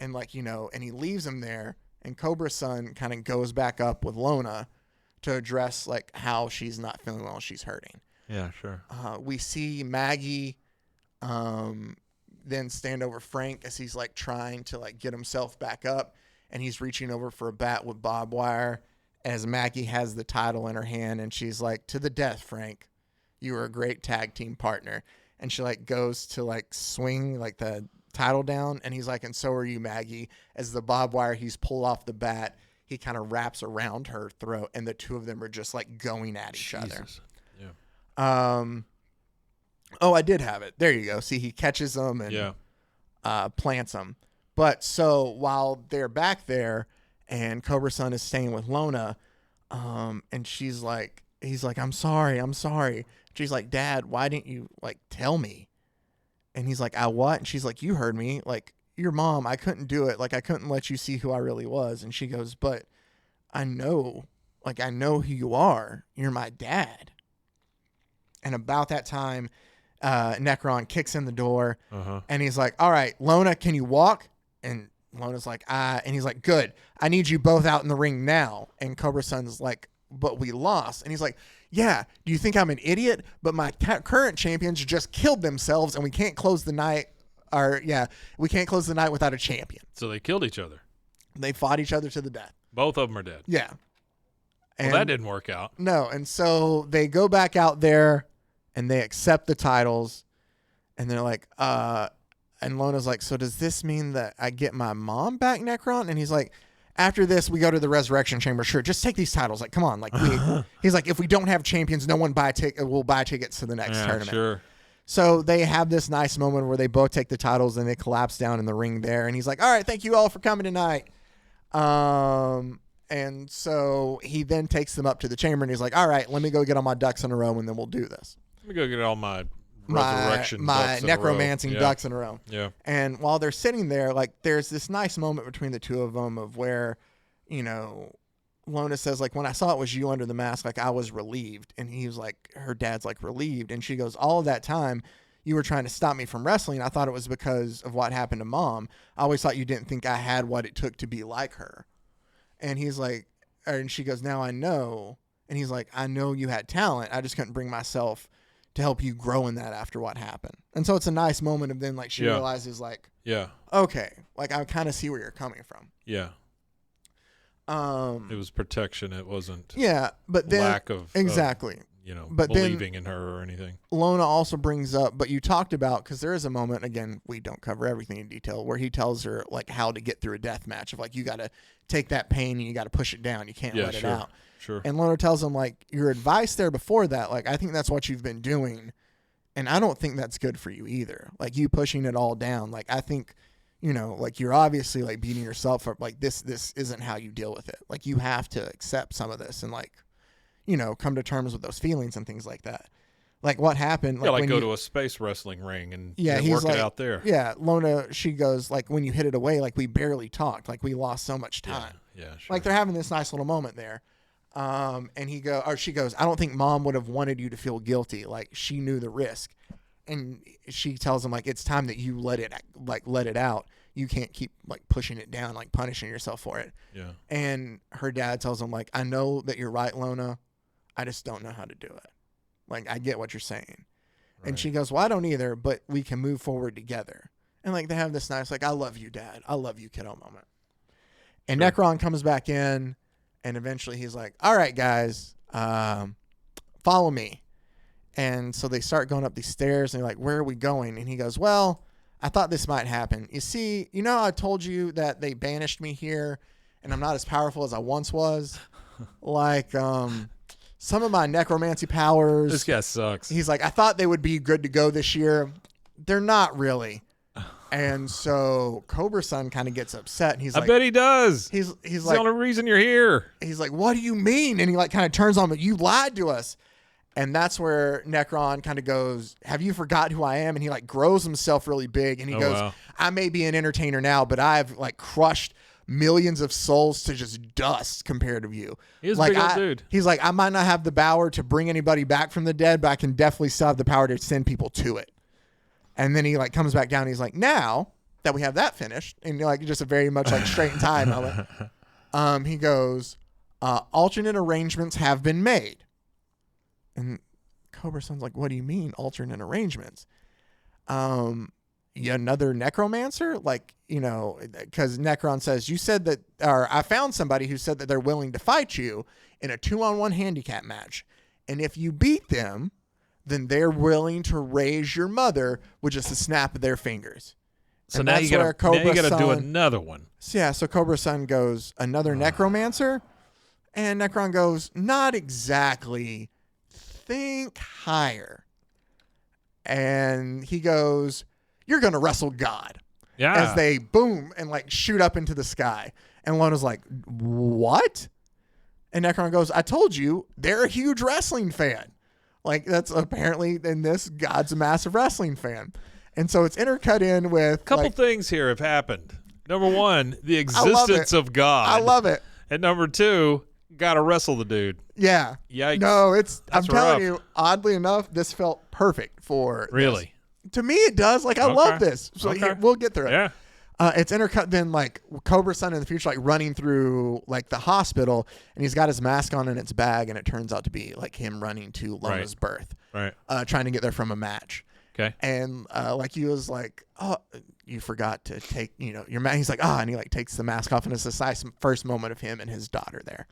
And, like, you know, and he leaves him there. And Cobra Sun kind of goes back up with Lona to address, like, how she's not feeling well, she's hurting. Yeah, sure. We see Maggie then stand over Frank as he's, like, trying to, like, get himself back up. And he's reaching over for a bat with barbed wire as Maggie has the title in her hand. And she's like, to the death, Frank. You were a great tag team partner. And she, like, goes to, like, swing, like, the title down. And he's like, and so are you, Maggie. As the barbed wire he's pulled off the bat, he kind of wraps around her throat. And the two of them are just, like, going at each other. Yeah. Oh, I did have it. There you go. See, he catches them and plants them. But so while they're back there and Cobra Sun is staying with Lona, and he's like, I'm sorry. She's like, Dad, why didn't you, like, tell me? And he's like, I what? And she's like, you heard me. Like, your mom, I couldn't do it. Like, I couldn't let you see who I really was. And she goes, but I know who you are. You're my dad. And about that time, Necron kicks in the door and he's like, all right, Lona, can you walk? And Lona's like, and he's like, good. I need you both out in the ring now. And Cobra Sun's like, but we lost. And he's like, yeah, do you think I'm an idiot? But my current champions just killed themselves and we can't close the night. We can't close the night without a champion. So they killed each other. They fought each other to the death. Both of them are dead. Yeah. Well, that didn't work out. No. And so they go back out there and they accept the titles and they're like, and Lona's like, so does this mean that I get my mom back, Necron? And he's like, after this, we go to the Resurrection Chamber. Sure, just take these titles. Like, come on. Like, he's like, if we don't have champions, no one will buy tickets to the next tournament. Sure. So they have this nice moment where they both take the titles and they collapse down in the ring there. And he's like, all right, thank you all for coming tonight. And so he then takes them up to the chamber and he's like, all right, let me go get all my ducks in a row and then we'll do this. Let me go get all my necromancing ducks in a row. Yeah. And while they're sitting there, like, there's this nice moment between the two of them of where, you know, Lona says, like, when I saw it was you under the mask, like, I was relieved. And he was like, her dad's like, relieved. And she goes, all of that time you were trying to stop me from wrestling. I thought it was because of what happened to Mom. I always thought you didn't think I had what it took to be like her. And he's like, and she goes, now I know. And he's like, I know you had talent. I just couldn't bring myself to help you grow in that after what happened. And so it's a nice moment of then, like, she realizes, like, okay, like, I kind of see where you're coming from. Yeah. It was protection. It wasn't but then lack of exactly. But believing in her or anything. Lona also brings up, but you talked about, because there is a moment, again, we don't cover everything in detail, where he tells her, like, how to get through a death match of, like, you got to take that pain and you got to push it down. You can't let it out. Sure. And Lona tells him, like, your advice there before that, like, I think that's what you've been doing. And I don't think that's good for you either. Like, you pushing it all down. Like, I think, like, you're obviously, like, beating yourself up. Like, this isn't how you deal with it. Like, you have to accept some of this and, like, come to terms with those feelings and things like that. Like, what happened? Like go to a space wrestling ring and work it out there. Yeah, Lona, she goes, like, when you hit it away, like, we barely talked. Like, we lost so much time. Yeah, sure. Like, they're having this nice little moment there. And she goes, I don't think Mom would have wanted you to feel guilty. Like, she knew the risk. And she tells him, like, it's time that you let it out. You can't keep, like, pushing it down, like, punishing yourself for it. Yeah. And her dad tells him, like, I know that you're right, Lona. I just don't know how to do it. Like, I get what you're saying. And she goes, well, I don't either, but we can move forward together. And like they have this nice, like, I love you, Dad. I love you, kiddo moment. And Necron comes back in, and eventually he's like, all right, guys, follow me. And so they start going up these stairs, and they're like, where are we going? And he goes, well, I thought this might happen. You see, I told you that they banished me here, and I'm not as powerful as I once was. Like, some of my necromancy powers. This guy sucks. He's like, I thought they would be good to go this year. They're not really. And so Cobra Sun kind of gets upset, and he's like, I bet he does. He's It's like, the only reason you're here. he's like, what do you mean? And he like kind of turns on him, you lied to us. And that's where Necron kind of goes, have you forgot who I am? And he like grows himself really big, and he goes, wow. I may be an entertainer now, but I've like crushed millions of souls to just dust compared to you. He's like, a big old dude. He's like, I might not have the power to bring anybody back from the dead, but I can definitely still have the power to send people to it. And then he like comes back down. And he's like, now that we have that finished, and like just a very much like straight and tie moment, he goes, alternate arrangements have been made. And Cobra Sun's like, what do you mean alternate arrangements? Another necromancer? Like, because Necron says, you said that, or I found somebody who said that they're willing to fight you in a 2-on-1 handicap match. And if you beat them, then they're willing to raise your mother with just a snap of their fingers. So and now that's you where got to do another one. So Cobra Sun goes, another necromancer? And Necron goes, not exactly. Think higher. And he goes, you're going to wrestle God. Yeah. As they boom and like shoot up into the sky. And Lona's like, what? And Necron goes, I told you, they're a huge wrestling fan. Like, that's apparently in this, God's a massive wrestling fan. And so it's intercut in with A couple things here have happened. Number one, the existence of God. I love it. And number two, got to wrestle the dude. Yeah. Yikes. No, I'm That's telling rough. you, oddly enough, this felt perfect for Really? this. To me, it does. Like, I love this. So Okay. we'll get through it. Yeah. It's intercut then like Cobra Sun in the future, like running through like the hospital, and he's got his mask on in its bag, and it turns out to be like him running to Lona's birth, Right. trying to get there from a match. Okay. And like he was like, oh, you forgot to take, your mask. He's like, and he like takes the mask off, and it's the first moment of him and his daughter there.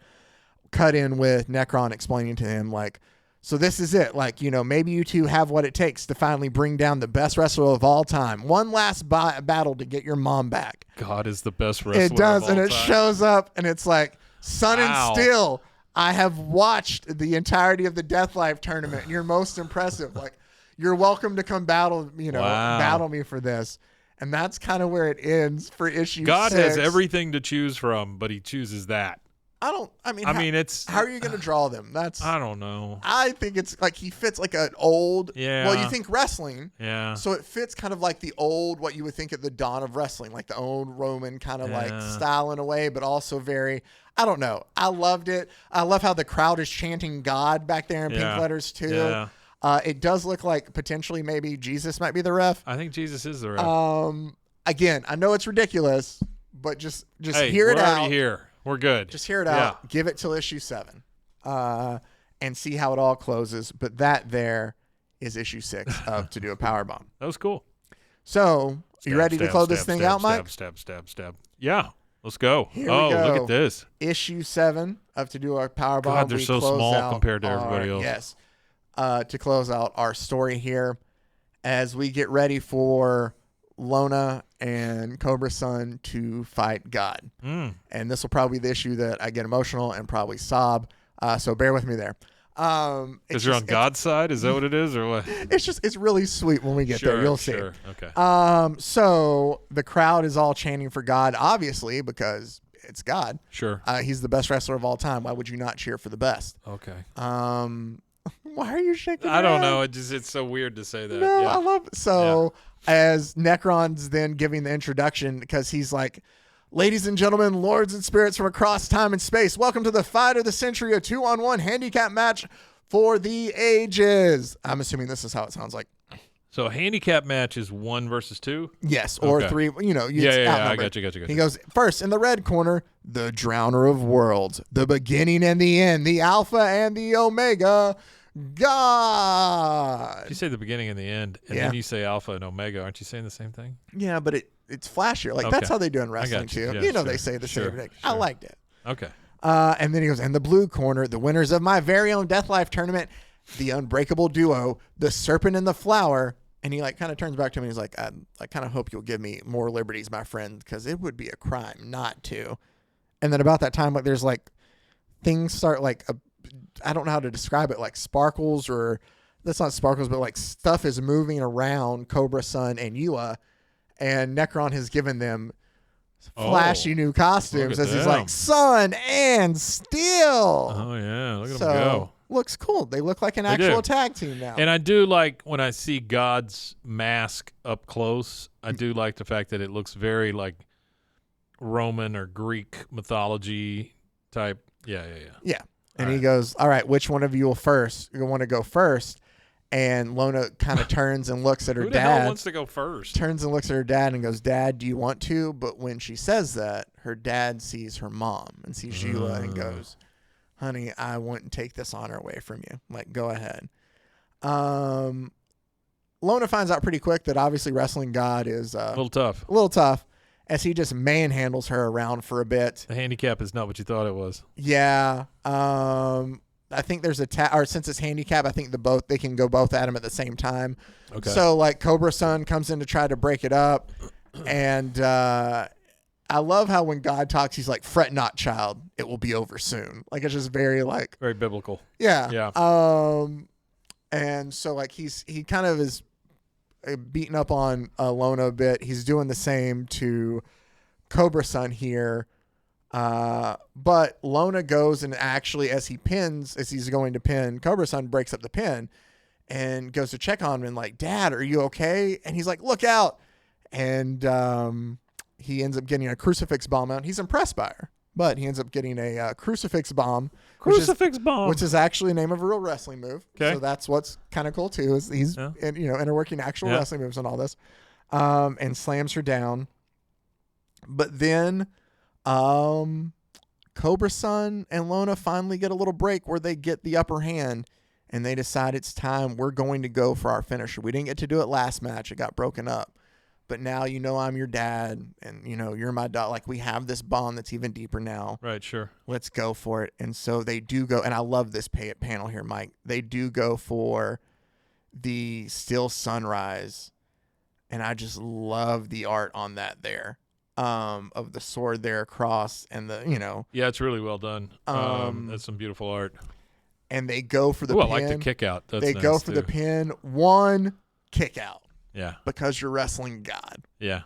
Cut in with Necron explaining to him like, so this is it. Like, maybe you two have what it takes to finally bring down the best wrestler of all time. One last battle to get your mom back. God is the best wrestler. It does, of all and it time. shows up, and it's like, Sun Wow. and Steel, I have watched the entirety of the Death Life tournament, and you're most impressive. Like, you're welcome to come battle, Wow. battle me for this. And that's kind of where it ends for issue God 6. has everything to choose from, but he chooses that. I mean, it's. how are you going to draw them? I don't know. I think it's like he fits like an old. Yeah. Well, you think wrestling. Yeah. So it fits kind of like the old, what you would think at the dawn of wrestling, like the old Roman kind of like style in a way, but also very, I don't know. I loved it. I love how the crowd is chanting God back there in pink letters too. Yeah. It does look like potentially maybe Jesus might be the ref. I think Jesus is the ref. Again, I know it's ridiculous, but just Hey, hear it we're out. already here. We're good. Just hear it out. Give it till issue 7, and see how it all closes. But that there is issue 6 of To Do a Powerbomb. That was cool. So, you ready to close this thing out, Mike? Stab. Yeah. Let's go. Here we go. go. Look at this. Issue 7 of To Do a Powerbomb. God, they're so close small out compared to everybody else. Yes. To close out our story here, as we get ready for Lona and Cobra Sun to fight God. And this will probably be the issue that I get emotional and probably sob. So bear with me there. Because you're on God's side? Is that what it is, or what? It's really sweet when we get there. You'll see. Okay. So the crowd is all chanting for God, obviously, because it's God. Sure. He's the best wrestler of all time. Why would you not cheer for the best? Okay. Why are you shaking? I don't your know. head? It's so weird to say that. No, Yeah. I love it. So as Necron's then giving the introduction, because he's like, ladies and gentlemen, lords and spirits from across time and space, welcome to the fight of the century, a 2-on-1 handicap match for the ages. I'm assuming this is how it sounds like. So a handicap match is 1 versus 2? Yes, or Okay. 3. Yeah. I got you. He goes, first in the red corner, the Drowner of Worlds, the beginning and the end, the Alpha and the Omega, God. You say the beginning and the end, and then you say Alpha and Omega. Aren't you saying the same thing? Yeah, but it's flashier. Like, that's how they do in wrestling, too. Yeah, you know, they say the same thing. I liked it. Okay. And then he goes, in the blue corner, the winners of my very own Death Life tournament, the unbreakable duo, the Serpent and the Flower. And he, like, kind of turns back to me. He's like, I kind of hope you'll give me more liberties, my friend, because it would be a crime not to. And then about that time, like, there's, like, things start, like, I don't know how to describe it, like sparkles, or that's not sparkles, but, like, stuff is moving around Cobra Sun and Yua. And Necron has given them flashy new costumes as he's like, Sun and Steel. Oh, yeah. Look at them go. Looks cool. They look like an actual tag team now. And I do like when I see God's mask up close, I do like the fact that it looks very like Roman or Greek mythology type. Yeah. And he goes, all right, which one of you will want to go first? And Lona kind of turns and looks at her dad. Who the hell wants to go first? Turns and looks at her dad and goes, Dad, do you want to? But when she says that, her dad sees her mom and sees Sheila and goes, honey, I wouldn't take this honor away from you. Like, go ahead. Lona finds out pretty quick that obviously Wrestling God is a little tough as he just manhandles her around for a bit. The handicap is not what you thought it was. Yeah. I think there's or since it's handicap, I think they can go both at him at the same time. Okay. So like Cobra Sun comes in to try to break it up, and I love how when God talks, he's like, "Fret not, child, it will be over soon." Like, it's just very biblical. Yeah. Yeah. And so like he kind of is beating up on Lona a bit. He's doing the same to Cobra Sun here. But Lona goes and actually, as he's going to pin, Cobra Sun breaks up the pin and goes to check on him and like, Dad, are you okay? And he's like, look out. And, he ends up getting a crucifix bomb out. He's impressed by her, but he ends up getting a crucifix bomb, which is actually the name of a real wrestling move. Okay. So that's what's kind of cool too, is he's, interworking actual wrestling moves and all this, and slams her down. But then, Cobra Sun and Lona finally get a little break where they get the upper hand and they decide it's time. We're going to go for our finisher. We didn't get to do it last match. It got broken up, but now, I'm your dad and you're my dad. Like, we have this bond that's even deeper now. Right. Sure. Let's go for it. And so they do go. And I love this panel here, Mike. They do go for the Still Sunrise. And I just love the art on that there. Of the sword there across and Yeah, it's really well done. That's some beautiful art. And they go for the pin. I like the kick out. They go for the pin. One kick out. Yeah. Because you're Wrestling God. Yeah.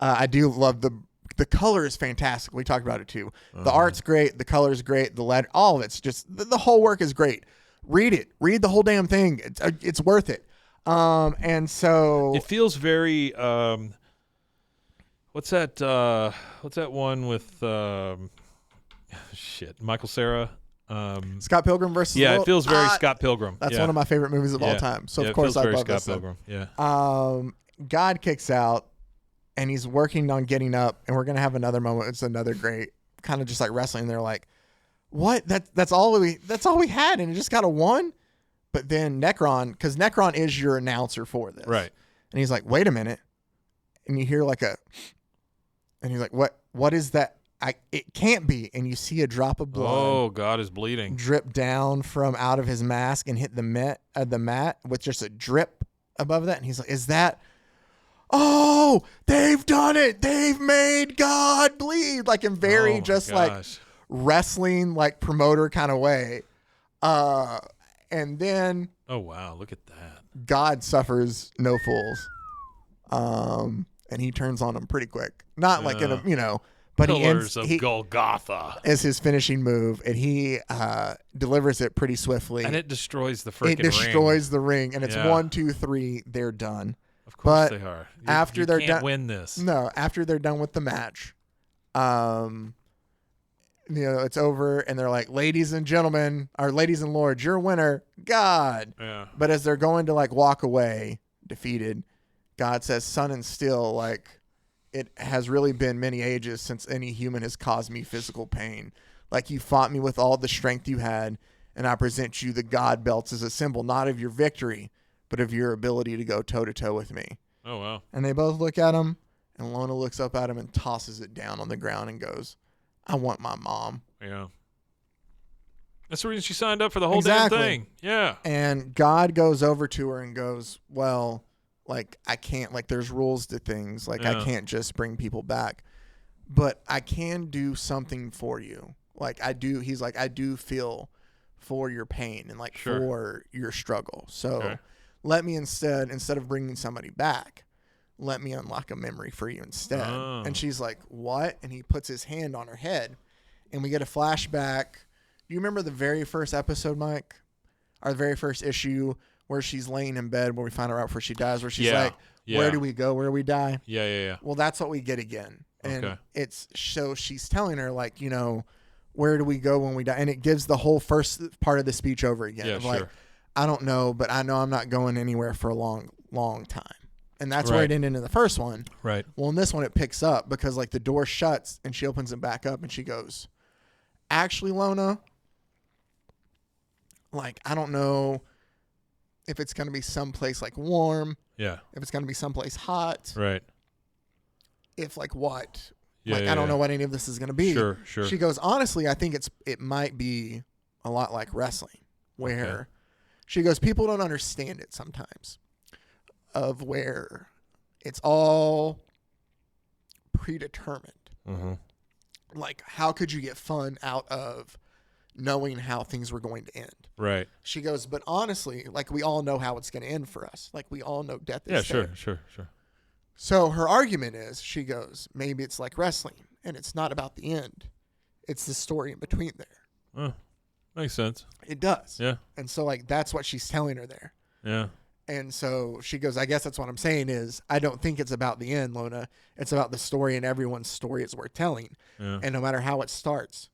I do love the color is fantastic. We talked about it too. The art's great. The color's great. The letter, all of it's just, the whole work is great. Read it. Read the whole damn thing. It's worth it. And so it feels very, what's that one with, Michael Cera? Scott Pilgrim versus it feels very Scott Pilgrim. That's one of my favorite movies of all time. So of course I love Scott this Pilgrim. Yeah. God kicks out and he's working on getting up, and we're gonna have another moment. It's another great kind of just like wrestling. They're like, what? That's all we had, and it just got a 1. But then Necron, because Necron is your announcer for this, right? And he's like, wait a minute, and you hear like and he's like, what is that? It can't be. And you see a drop of blood. Oh, God is bleeding. Drip down from out of his mask and hit the mat with just a drip above that. And he's like, is that? Oh, they've done it. They've made God bleed. Like in very like wrestling, like promoter kind of way. And then. Oh, wow. Look at that. God suffers no fools. And he turns on him pretty quick. Not like in a, but Pillars of Golgotha as his finishing move, and he delivers it pretty swiftly. And it destroys the freaking ring. It destroys the ring, and it's 1, 2, 3. They're done. Of course they are. After they're done, win this. No, after they're done with the match, it's over, and they're like, "Ladies and gentlemen, or ladies and lords, your winner, God." Yeah. But as they're going to like walk away, defeated, God says, "Sun and Still, like." It has really been many ages since any human has caused me physical pain. Like, you fought me with all the strength you had, and I present you the God belts as a symbol, not of your victory, but of your ability to go toe-to-toe with me. Oh, wow. And they both look at him, and Lona looks up at him and tosses it down on the ground and goes, I want my mom. Yeah. That's the reason she signed up for the whole Exactly. damn thing. Yeah. And God goes over to her and goes, well, like, I can't, like, there's rules to things. Like, I can't just bring people back. But I can do something for you. Like, I do. He's like, I do feel for your pain and, like, for your struggle. So let me instead of bringing somebody back, let me unlock a memory for you instead. Oh. And she's like, what? And he puts his hand on her head. And we get a flashback. Do you remember the very first episode, Mike? Our very first issue where she's laying in bed, where we find her out before she dies, where she's like, where do we go? Where do we die? Yeah. Well, that's what we get again. And Okay. it's so she's telling her, like, you know, where do we go when we die? And it gives the whole first part of the speech over again. Yeah, Of like, I don't know, but I know I'm not going anywhere for a long, long time. And that's where it ended in the first one. Right. Well, in this one, it picks up because, like, the door shuts and she opens it back up and she goes, actually, Lona, like, I don't know if it's going to be someplace, like, warm. Yeah. If it's going to be someplace hot. Right. If, like, what? Yeah, like, I don't know what any of this is going to be. Sure. She goes, honestly, I think it might be a lot like wrestling, where she goes, people don't understand it sometimes, of where it's all predetermined. Mm-hmm. Like, how could you get fun out of knowing how things were going to end? Right. She goes, but honestly, like, we all know how it's going to end for us. Like, we all know death is there. Sure. So her argument is, she goes, maybe it's like wrestling, and it's not about the end. It's the story in between there. Makes sense. It does. Yeah. And so, like, that's what she's telling her there. Yeah. And so she goes, I guess that's what I'm saying is, I don't think it's about the end, Lona. It's about the story, and everyone's story is worth telling. Yeah. And no matter how it starts,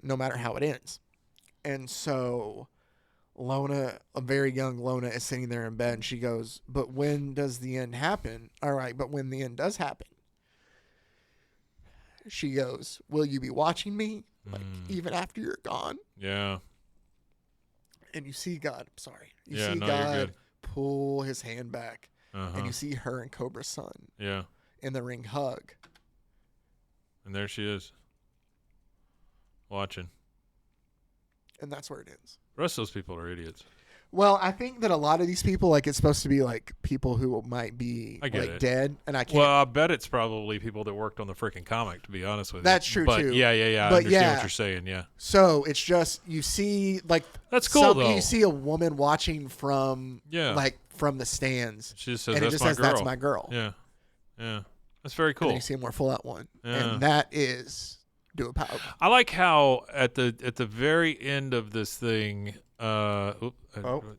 no matter how it ends. And so Lona, a very young Lona, is sitting there in bed, and she goes, but when does the end happen? All right, but when the end does happen, she goes, will you be watching me? Like, even after you're gone? Yeah. And you see God, you Yeah, see no, you're God good. pull his hand back, Uh-huh. and you see her and Cobra's son Yeah. in the ring hug. And there she is. Watching. And that's where it ends. The rest of those people are idiots. Well, I think that a lot of these people, like, it's supposed to be like people who might be I get like it. dead, and I can't. Well, I bet it's probably people that worked on the freaking comic, to be honest with you. That's true, but too. Yeah. I But understand yeah. what you're saying, yeah. So it's just, you see, like, That's cool, though. You see a woman watching from, Yeah. like, from the stands, She just says, and it that's just my says, girl. "That's my girl." Yeah. That's very And cool. then you see a more full out one, Yeah. and that is Do A Powerbomb. I like how at the very end of this thing, hey,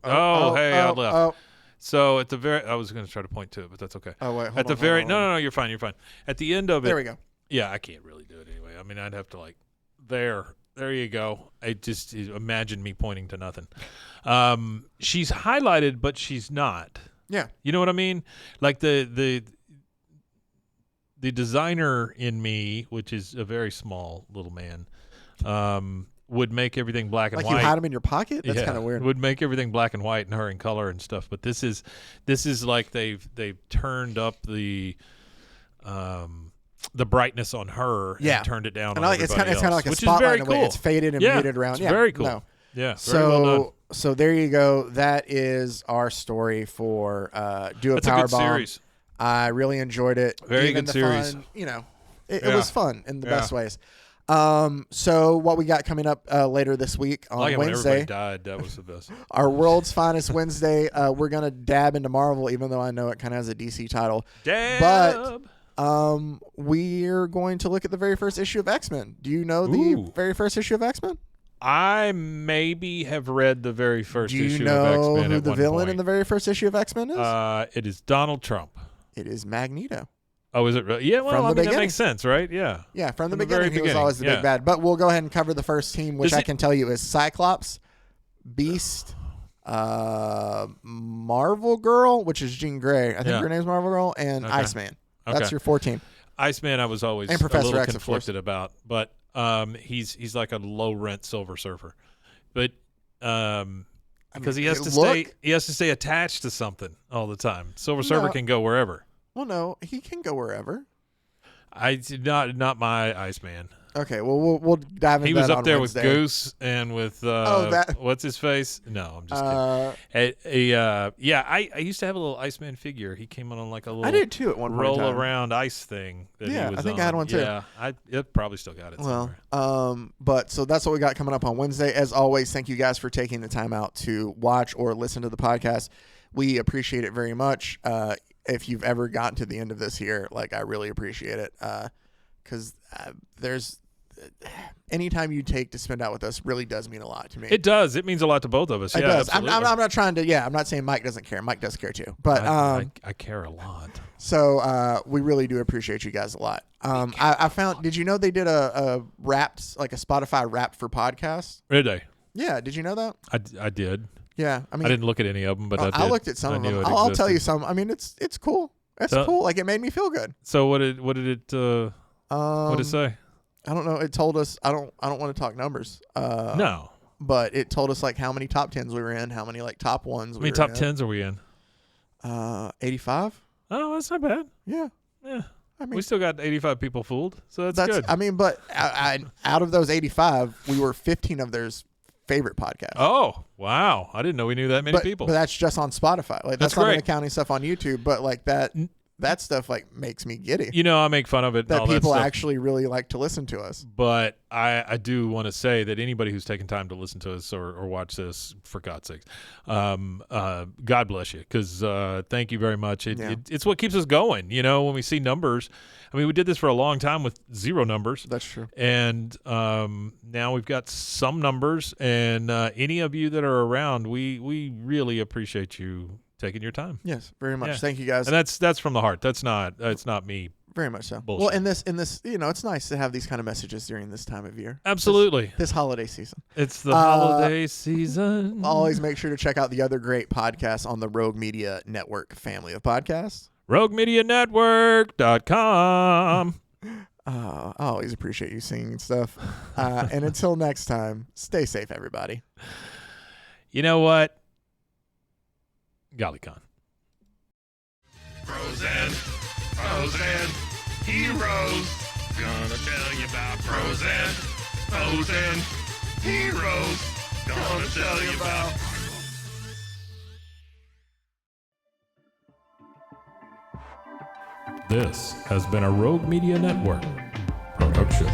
I left. So at the very, I was going to try to point to it, but that's okay. Oh wait, hold At the on, very, hold on. no, you're fine. At the end of it, There we go. yeah, I can't really do it anyway. I mean, I'd have to like, there you go. I just imagine me pointing to nothing. She's highlighted, but she's not. Yeah. You know what I mean? Like the designer in me, which is a very small little man, would make everything black and Like white. you had them in your pocket? That's kind of weird. Would make everything black and white and her in color and stuff. But this is like they've turned up the brightness on her and turned it down And on it's everybody kind of else, like a which spotlight is very in a way. cool. It's faded and muted around. It's Yeah, very cool. no. Yeah, very well done. So there you go. That is our story for Do A That's a Powerbomb. good series. I really enjoyed it. Very Even good the series. Fun, it was fun in the Yeah. best ways. So what we got coming up later this week on Like it when Wednesday, everybody died. That was the best. our World's Finest Wednesday, we're going to dab into Marvel, even though I know it kind of has a DC title. Dab. But we're going to look at the very first issue of X-Men. Do you know the very first issue of X-Men? I maybe have read the very first Do you issue know of X-Men who at the one villain point. in the very first issue of X-Men is? It is Donald Trump. It is Magneto. Oh, is it really? Yeah, well, From the I mean, that beginning. makes sense, right? Yeah. Yeah, from the From the very beginning, he was beginning, always the yeah. big bad. But we'll go ahead and cover the first team, which Does I it- can tell you is Cyclops, Beast, Marvel Girl, which is Jean Grey. I think her name's Marvel Girl, and Okay. Iceman. Okay. That's your 4 team. Iceman, I was always And a Professor little X, of course. conflicted about, but he's like a low rent Silver Surfer. But Because he has to stay attached to something all the time. Silver Surfer can go wherever. Well, no, he can go wherever. Not my Iceman. Okay, well, we'll dive into that. He was up there Wednesday. with Goose and with what's his face? No, I'm just kidding. I used to have a little Iceman figure. He came on like a little I did too at one point roll around ice thing. That he was I think on. I had one too. Yeah, it probably still got it. Somewhere. But so that's what we got coming up on Wednesday. As always, thank you guys for taking the time out to watch or listen to the podcast. We appreciate it very much. If you've ever gotten to the end of this here, like I really appreciate it. Because there's anytime you take to spend out with us really does mean a lot to me. It does. It means a lot to both of us. It does. Absolutely. I'm not trying to. Yeah, I'm not saying Mike doesn't care. Mike does care too. But I care a lot. So we really do appreciate you guys a lot. I found. Did you know they did a Wrapped, like a Spotify Wrapped for podcasts? Did they? Yeah. Did you know that? I did. Yeah. I mean, I didn't look at any of them, but I looked at some of them. I'll tell you some. I mean, it's cool. It's cool. Like it made me feel good. So what did it what did it say? I don't know. It told us. I don't want to talk numbers. No. But it told us like how many top 10s we were in, how many like top ones. How many top 10s are we in? 85. Oh, that's not bad. Yeah. Yeah. I mean, we still got 85 people fooled, so that's good. I mean, but out of those 85, we were 15 of their favorite podcasts. Oh, wow. I didn't know we knew that many people. But that's just on Spotify. Like that's not even counting stuff on YouTube, but like that stuff like makes me giddy. You know, I make fun of it. That and all people that stuff, actually really like to listen to us. But I do want to say that anybody who's taken time to listen to us or watch this, for God's sakes, God bless you, because thank you very much. It's what keeps us going. You know, when we see numbers. I mean, we did this for a long time with 0 numbers. That's true. And now we've got some numbers, and any of you that are around, we really appreciate you taking your time. Yes, very much. Yeah. Thank you guys. And that's from the heart. It's not me. Very much so. Bullshit. Well, in this, you know, it's nice to have these kind of messages during this time of year. Absolutely. This holiday season. It's the holiday season. Always make sure to check out the other great podcasts on the Rogue Media Network family of podcasts. RogueMediaNetwork.com. I always appreciate you singing stuff. And until next time, stay safe, everybody. You know what? Golly con. Frozen heroes. Gonna tell you about frozen heroes. Gonna tell you about. This has been a Rogue Media Network production.